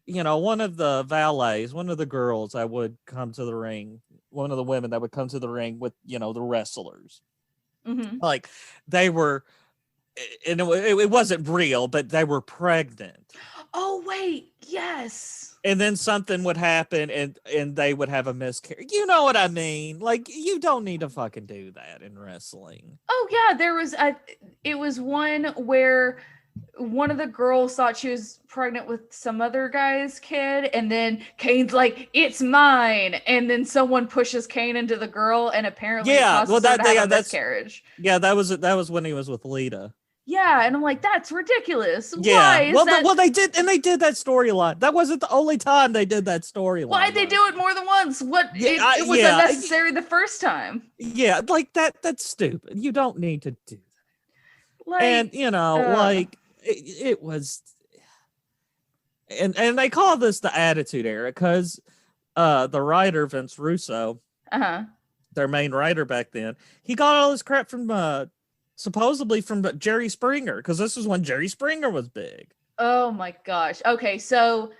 one of the valets, one of the girls that would come to the ring, one of the women that would come to the ring with the wrestlers, like they were, and it wasn't real, but they were pregnant. Oh wait, yes. And then something would happen, and they would have a miscarriage. You know what I mean? Like, you don't need to fucking do that in wrestling. Oh yeah, there was it was one where one of the girls thought she was pregnant with some other guy's kid, and then Kane's like, "It's mine," and then someone pushes Kane into the girl, and apparently it causes her to have a miscarriage. Yeah, that was when he was with Lita. Yeah, and I'm like, that's ridiculous. Yeah. Well, they did that storyline. That wasn't the only time they did that storyline. Why'd they do it more than once? It was unnecessary the first time. Yeah, like that's stupid. You don't need to do that. Like, and it was, and they call this the Attitude Era because the writer Vince Russo, their main writer back then, he got all this crap from supposedly from Jerry Springer, because this is when Jerry Springer was big. Oh my gosh. Okay, so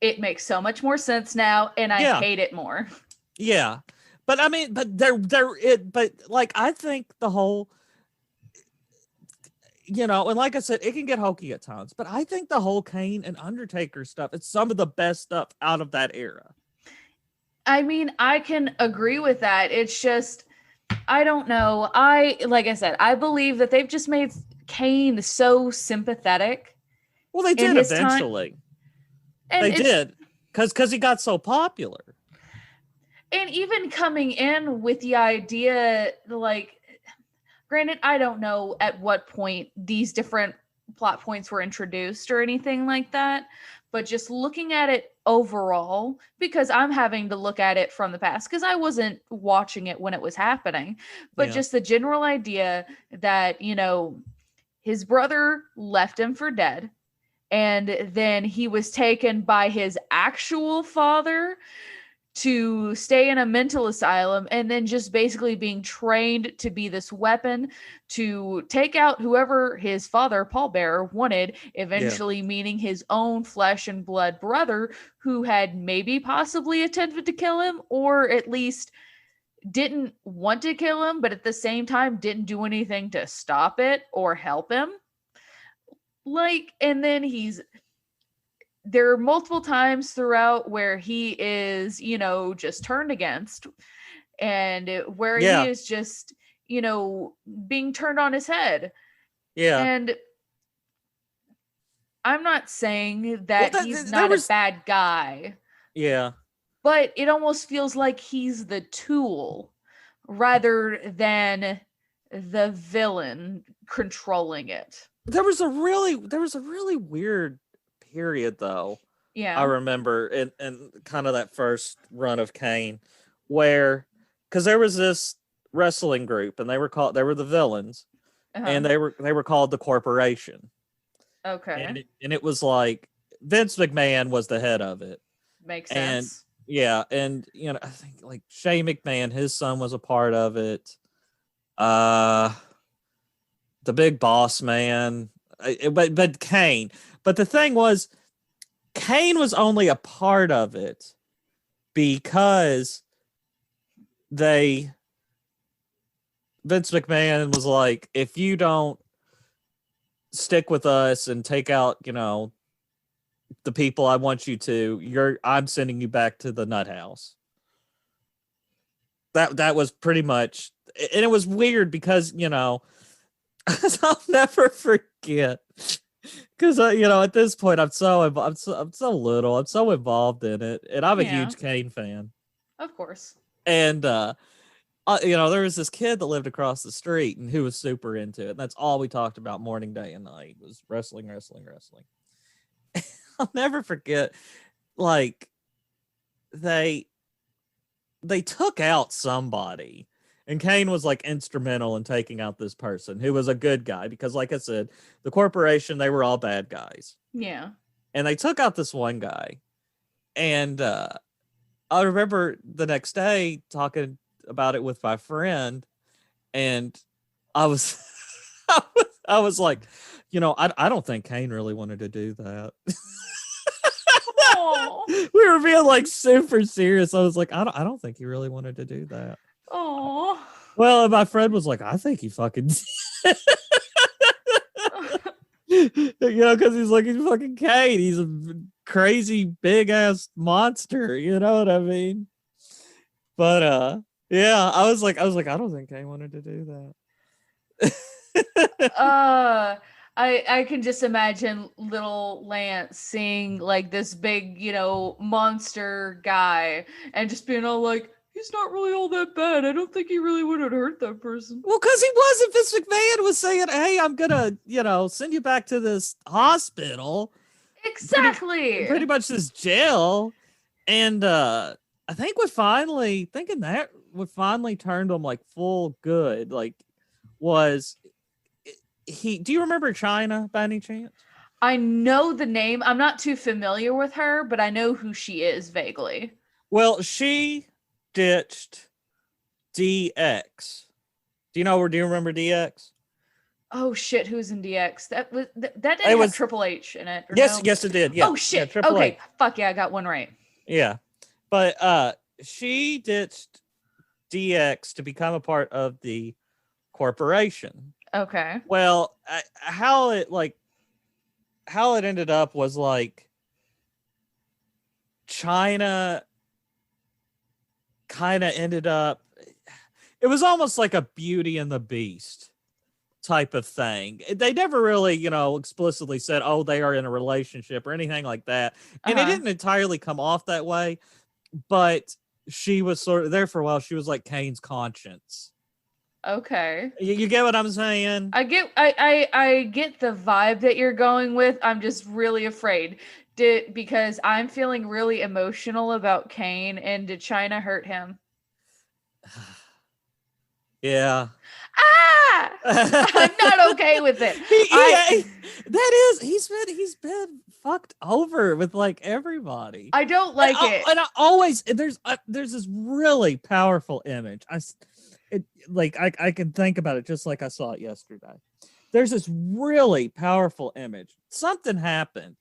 it makes so much more sense now, and I hate it more. Yeah, but I mean, but like I think the whole, and like I said, it can get hokey at times, but I think the whole Kane and Undertaker stuff is some of the best stuff out of that era. I mean, I can agree with that. It's just, I don't know. Like I said, I believe that they've just made Kane so sympathetic. Well, they did eventually. They did, because he got so popular. And even coming in with the idea, like, granted, I don't know at what point these different plot points were introduced or anything like that. But just looking at it overall, because I'm having to look at it from the past, because I wasn't watching it when it was happening, but just the general idea that, his brother left him for dead, and then he was taken by his actual father to stay in a mental asylum, and then just basically being trained to be this weapon to take out whoever his father, pallbearer, wanted, eventually meaning his own flesh and blood brother, who had maybe possibly attempted to kill him, or at least didn't want to kill him, but at the same time didn't do anything to stop it or help him. And then there are multiple times throughout where he is, just turned against, and where he is just, being turned on his head. Yeah. And I'm not saying that he's not a bad guy. Yeah. But it almost feels like he's the tool rather than the villain controlling it. There was a really weird period, though. Yeah. I remember in kind of that first run of Kane, where, because there was this wrestling group, and they were the villains, and they were called the Corporation. Okay. And it was like Vince McMahon was the head of it. Makes sense. And I think like Shane McMahon, his son, was a part of it. The Big Boss Man, but Kane. But the thing was, Kane was only a part of it because Vince McMahon was like, if you don't stick with us and take out, the people I want you to, I'm sending you back to the nut house. That was pretty much, and it was weird because, I'll never forget. Because at this point I'm so little, I'm so involved in it, and I'm a huge Kane fan, of course. And there was this kid that lived across the street and who was super into it, and that's all we talked about morning, day, and night was wrestling. I'll never forget, like, they took out somebody. And Kane was like instrumental in taking out this person who was a good guy, because, like I said, the Corporation, they were all bad guys. Yeah. And they took out this one guy. And I remember the next day talking about it with my friend, and I was I was like, I don't think Kane really wanted to do that. We were being like super serious. I was like, I don't think he really wanted to do that. Oh. Well, and my friend was like, I think he fucking because he's fucking Kane. He's a crazy big ass monster, you know what I mean? But I was like, I don't think Kane wanted to do that. I can just imagine little Lance seeing like this big, monster guy and just being all like, he's not really all that bad. I don't think he really would have hurt that person. Well, because he wasn't. Vince McMahon was saying, hey, I'm going to, send you back to this hospital. Exactly. Pretty much this jail. And I think what finally turned him like full good, like, was do you remember China by any chance? I know the name. I'm not too familiar with her, but I know who she is vaguely. Well, she ditched DX. Do you remember DX? Oh shit, who's in DX? That didn't have Triple H in it. Yes, no? Yes, it did. Yeah. Oh shit. Yeah, okay. H. Fuck yeah, I got one right. Yeah. But she ditched DX to become a part of the Corporation. Okay. Well, how it ended up was like China kind of ended up, it was almost like a Beauty and the Beast type of thing. They never really, explicitly said, oh, they are in a relationship or anything like that. And it didn't entirely come off that way, but she was sort of there for a while. She was like Kane's conscience. Okay. You get what I'm saying? I get the vibe that you're going with. I'm just really afraid. Because I'm feeling really emotional about Kane, and did China hurt him? Yeah. Ah! I'm not okay with it. He's been fucked over with like everybody. I don't like it. And I always there's this really powerful image. I can think about it just like I saw it yesterday. There's this really powerful image. Something happened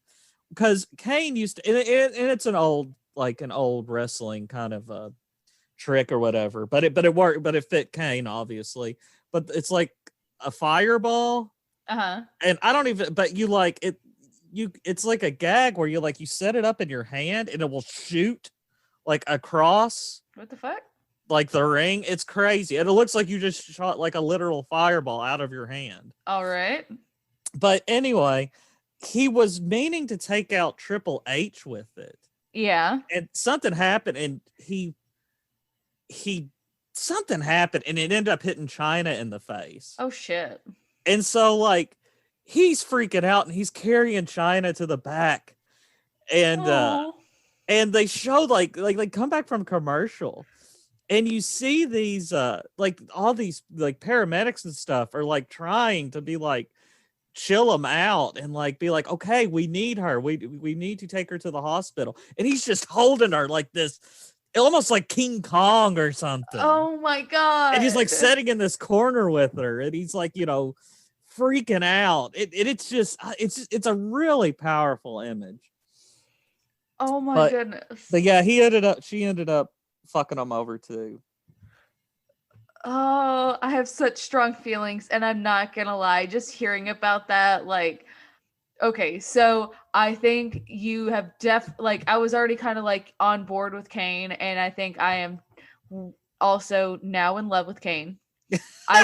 because Kane used to, and it's an old wrestling kind of trick or whatever, but it worked, but it fit Kane obviously. But it's like a fireball, and I don't even. But you like it. It's like a gag where you set it up in your hand and it will shoot like across. What the fuck? Like the ring. It's crazy, and it looks like you just shot like a literal fireball out of your hand. All right. But anyway, he was meaning to take out Triple H with it. Yeah. And something happened, and something happened, and it ended up hitting China in the face. Oh shit. And so like he's freaking out, and he's carrying China to the back, and they showed like come back from commercial, and you see these like all these like paramedics and stuff are like trying to be like chill him out and like be like, okay, we need her, we need to take her to the hospital, and he's just holding her like this, almost like King Kong or something. Oh my god. And he's like sitting in this corner with her, and he's like, freaking out. It's a really powerful image. Oh my goodness. But yeah, she ended up fucking him over too. Oh, I have such strong feelings, and I'm not gonna lie, just hearing about that, like, okay, so I think you have I was already kind of like on board with Kane, and I think I am also now in love with Kane. I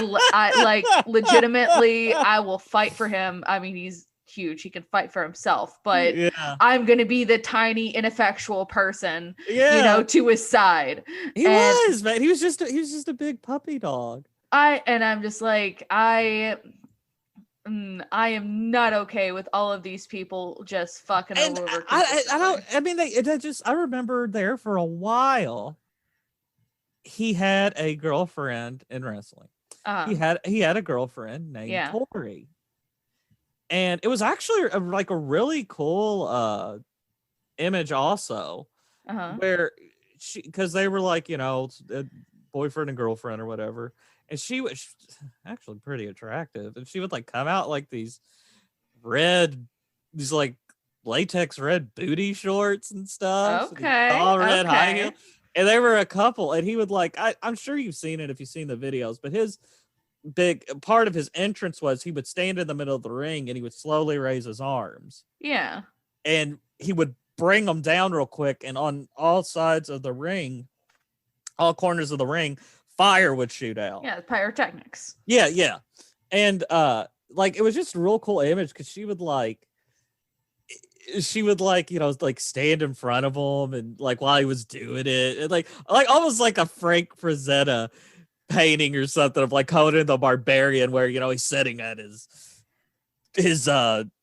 like legitimately, I will fight for him. I mean, he's huge, he can fight for himself, but I'm gonna be the tiny ineffectual person, to his side. He was just a big puppy dog. I'm just like, I am not okay with all of these people just fucking over. I remember there for a while he had a girlfriend in wrestling. He had a girlfriend named Tori. And it was actually a really cool image also, where because they were like, a boyfriend and girlfriend or whatever. And she was actually pretty attractive. And she would like come out like these like latex red booty shorts and stuff. Okay. All red high heel. And they were a couple. And he would like, I'm sure you've seen it if you've seen the videos, but his big part of his entrance was he would stand in the middle of the ring and he would slowly raise his arms. Yeah. And he would bring them down real quick, and on all sides of the ring, all corners of the ring, fire would shoot out. Yeah, pyrotechnics. Yeah. And like it was just a real cool image because she would like stand in front of him and like while he was doing it, and like almost like a Frank Frazetta painting or something of like Conan the Barbarian, where he's sitting at his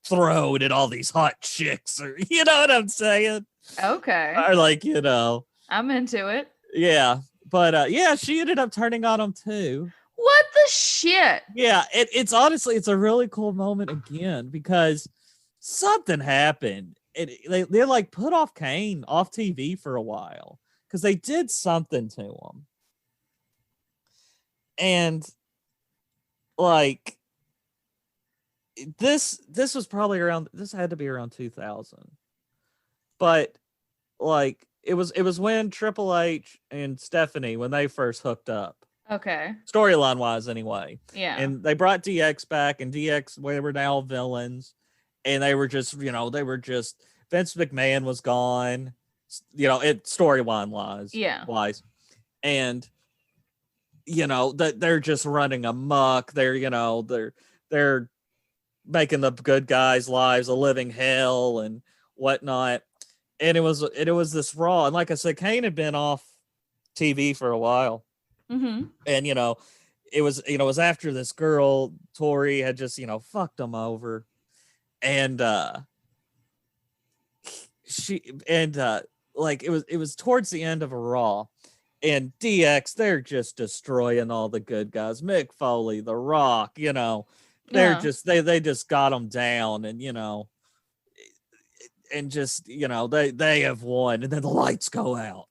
throne and all these hot chicks, or you know what I'm saying? Okay. Or like I'm into it. Yeah, but she ended up turning on him too. What the shit? Yeah, it's honestly a really cool moment again because something happened. They like put off Kane off TV for a while because they did something to him. And like this was probably this had to be around 2000. But like it was when Triple H and Stephanie, when they first hooked up. Okay. Storyline wise anyway. Yeah. And they brought DX back, and DX, they were now villains, and they were just Vince McMahon was gone, it storyline wise. And that they're just running amok. They're making the good guys' lives a living hell and whatnot. And it was this Raw. And like I said, Kane had been off TV for a while. Mm-hmm. And it was after this girl, Tori, had just, fucked him over. And it was towards the end of a Raw, and DX, they're just destroying all the good guys. Mick Foley, The Rock, they're just they just got them down, and and just they have won, and then the lights go out.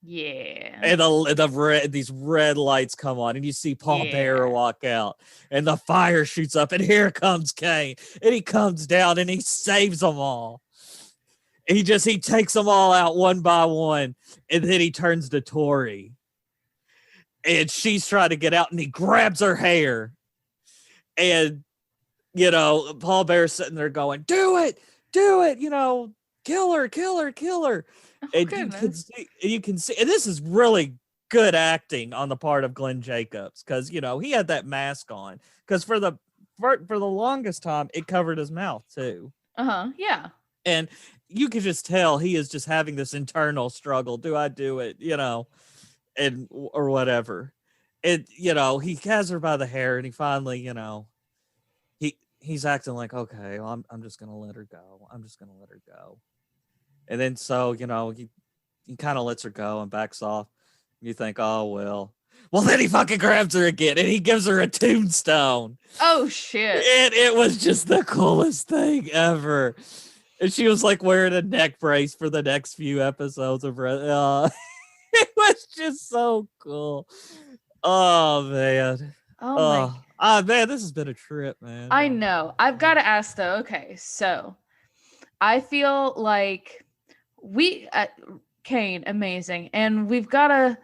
Yeah. And these red lights come on, and you see Paul Bearer walk out, and the fire shoots up, and here comes Kane, and he comes down and he saves them all. He takes them all out one by one, and then he turns to Tori, and she's trying to get out, and he grabs her hair, and Paul Bear's sitting there going, "Do it, kill her, kill her, kill her." And you can see, and this is really good acting on the part of Glenn Jacobs, because he had that mask on, because for the longest time it covered his mouth too. Yeah. And you could just tell he is just having this internal struggle. Do I do it? And or whatever. And he has her by the hair, and he finally, he's acting like, okay, well, I'm just gonna let her go. I'm just gonna let her go. And then so, he kind of lets her go and backs off. You think, oh, well, then he fucking grabs her again, and he gives her a tombstone. Oh, shit. And it was just the coolest thing ever. And she was like wearing a neck brace for the next few episodes of it was just so cool. Oh, man. Oh, man, this has been a trip, man. I know. I've got to ask, though. Okay, so I feel like Kane, amazing, and we've got to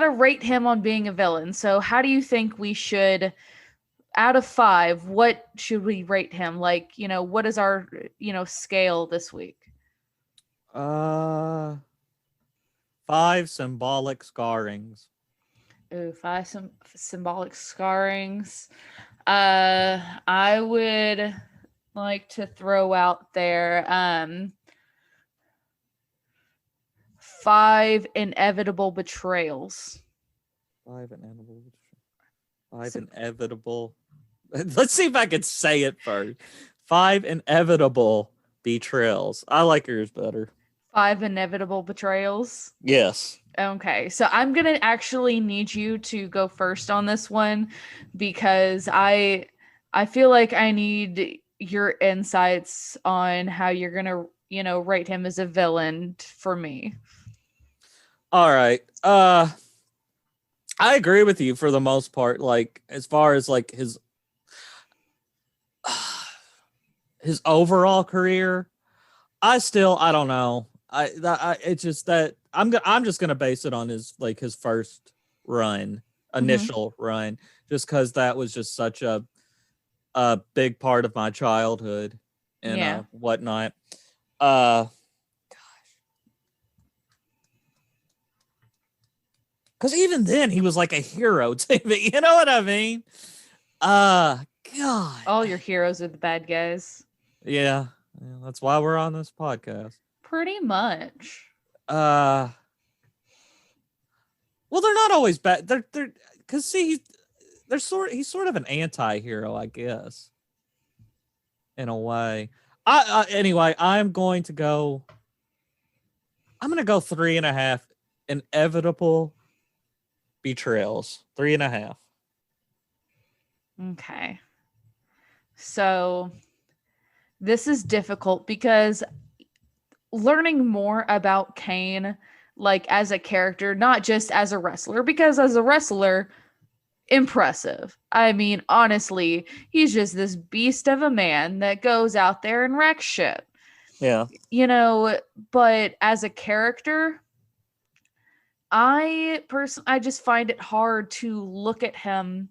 rate him on being a villain. So how do you think we should, out of 5, what should we rate him? Like, what is our scale this week? 5 symbolic scarrings. Ooh, 5 symbolic scarrings. I would like to throw out there 5 inevitable betrayals. 5 inevitable. Let's see if I can say it first. 5 inevitable betrayals. I like yours better. 5 inevitable betrayals. Yes. Okay, so I'm gonna actually need you to go first on this one, because I feel like I need your insights on how you're gonna rate him as a villain for me. All right. I agree with you for the most part. Like, as far as like his overall career, I don't know. It's just that I'm just gonna base it on his first run, initial run, just because that was just such a big part of my childhood and whatnot. Because even then, he was like a hero to me. You know what I mean? God. All your heroes are the bad guys. Yeah, that's why we're on this podcast. Pretty much. Well, they're not always bad. They're because see, he's sort of an anti-hero, I guess, in a way. Anyway, I'm going to go 3.5 inevitable betrayals. 3.5. Okay. So this is difficult because learning more about Kane, like as a character, not just as a wrestler, because as a wrestler, impressive. I mean, honestly, he's just this beast of a man that goes out there and wrecks shit. Yeah. But as a character, I just find it hard to look at him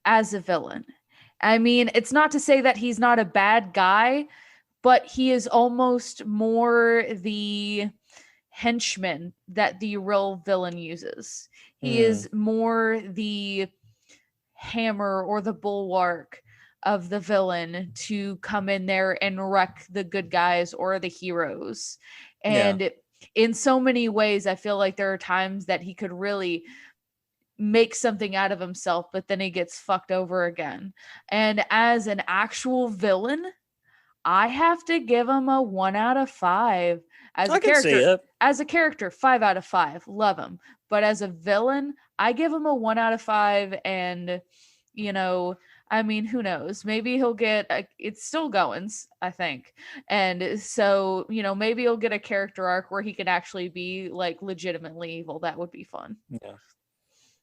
as a villain. I mean, it's not to say that he's not a bad guy, but he is almost more the henchman that the real villain uses. He is more the hammer or the bulwark of the villain to come in there and wreck the good guys or the heroes. And in so many ways, I feel like there are times that he could really makes something out of himself, but then he gets fucked over again. And as an actual villain, I have to give him a 1 out of 5. I can see it. As a character, 5 out of 5. Love him. But as a villain, I give him a 1 out of 5. And, you know, I mean, who knows? Maybe he'll get it's still going, I think. And so, you know, maybe he'll get a character arc where he can actually be like legitimately evil. That would be fun. Yeah.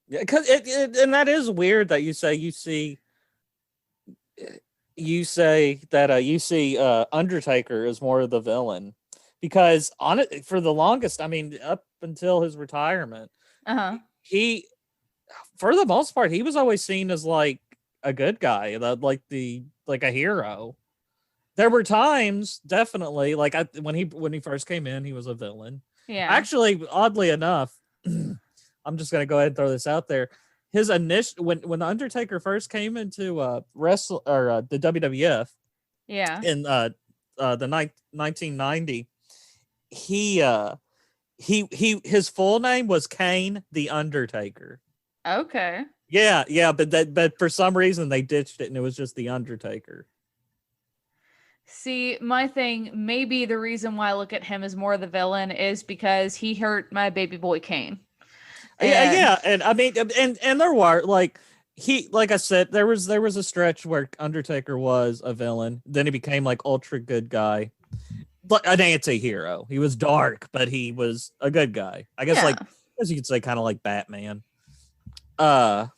Yeah, because and that is weird that you say Undertaker is more of the villain, because on it for the longest, I mean, up until his retirement, he, for the most part, he was always seen as like a good guy, like a hero. There were times, definitely, like when he first came in, he was a villain. Yeah. Actually, oddly enough, I'm just gonna go ahead and throw this out there. His initial when the Undertaker first came into the WWF, in the 1990, his full name was Kane the Undertaker. Okay. Yeah, but for some reason they ditched it and it was just the Undertaker. See, my thing, maybe the reason why I look at him as more the villain is because he hurt my baby boy Kane. Yeah, and I mean, and there were like I said, there was a stretch where Undertaker was a villain, then he became like ultra good guy, like an anti-hero. He was dark, but he was a good guy. I guess as you could say, kind of like Batman. And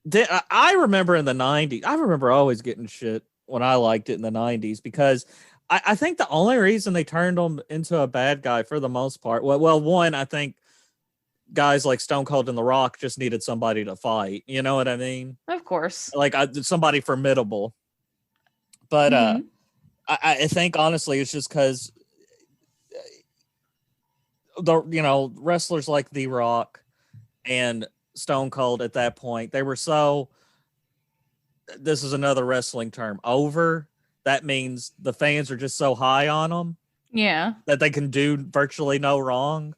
then I remember in the 90s, I remember always getting shit when I liked it in the 90s, because I think the only reason they turned him into a bad guy for the most part, well, one, I think guys like Stone Cold and The Rock just needed somebody to fight. You know what I mean? Of course. Like somebody formidable. But I think honestly, it's just because wrestlers like The Rock and Stone Cold at that point, they were so, this is another wrestling term, over. That means the fans are just so high on them. Yeah. That they can do virtually no wrong.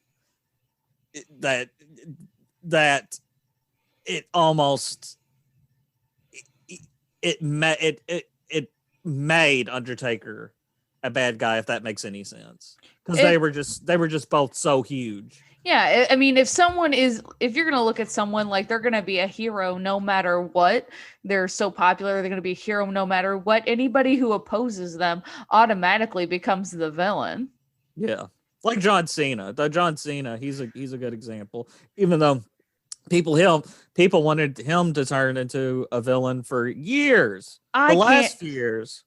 That it almost it made Undertaker a bad guy, if that makes any sense. Because they were just both so huge. Yeah, I mean, if you're going to look at someone, like, they're going to be a hero no matter what. They're so popular, they're going to be a hero no matter what. Anybody who opposes them automatically becomes the villain. Yeah. Like John Cena. John Cena, he's a good example. Even though people wanted him to turn into a villain for years. Last few years.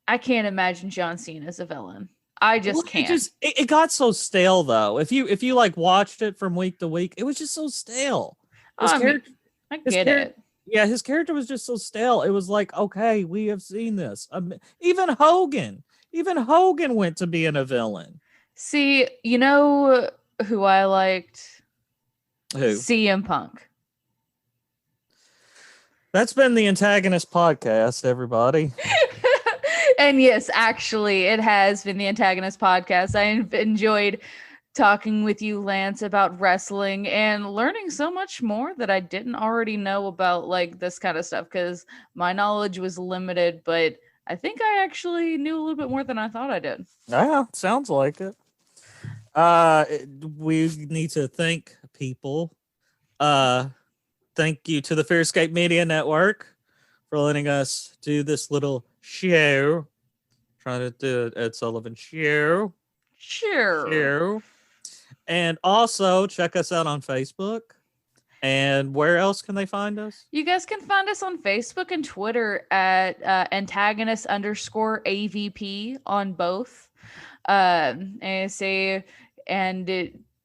I can't imagine John Cena as a villain. I just can't. It got so stale though. If you like watched it from week to week, it was just so stale. I get it. Yeah, his character was just so stale. It was like, okay, we have seen this. Even Hogan went to being a villain. See, you know who I liked? Who? CM Punk. That's been the Antagonist Podcast, everybody. And yes, actually, it has been the Antagonist Podcast. I enjoyed talking with you, Lance, about wrestling and learning so much more that I didn't already know about, like, this kind of stuff, because my knowledge was limited, but I think I actually knew a little bit more than I thought I did. Yeah, sounds like it. We need to thank people. Thank you to the Fearscape Media Network for letting us do this little show. Trying to do Ed Sullivan show. Sure. And also check us out on Facebook. And where else can they find us? You guys can find us on Facebook and Twitter at antagonist_AVP on both.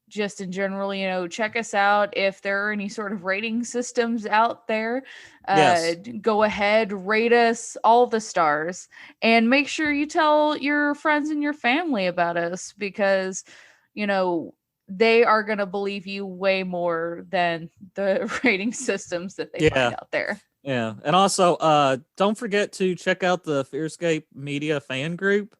Just in general, check us out. If there are any sort of rating systems out there, yes. Go ahead, rate us all the stars, and make sure you tell your friends and your family about us, because, they are going to believe you way more than the rating systems that they find out there. Yeah. And also, don't forget to check out the Fearscape Media fan group.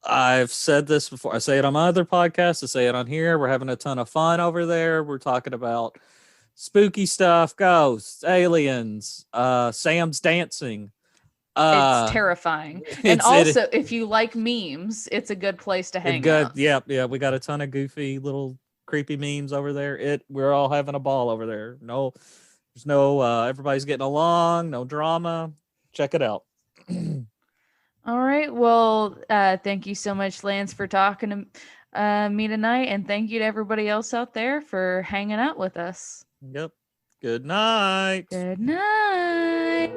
I've said this before. I say it on my other podcast. I say it on here. We're having a ton of fun over there. We're talking about spooky stuff, ghosts, aliens, Sam's dancing. It's terrifying. And also, if you like memes, it's a good place to hang out. Yeah. We got a ton of goofy little creepy memes over there. We're all having a ball over there. There's no everybody's getting along, no drama. Check it out. All right. Well, thank you so much, Lance, for talking to me tonight. And thank you to everybody else out there for hanging out with us. Yep. Good night. Good night.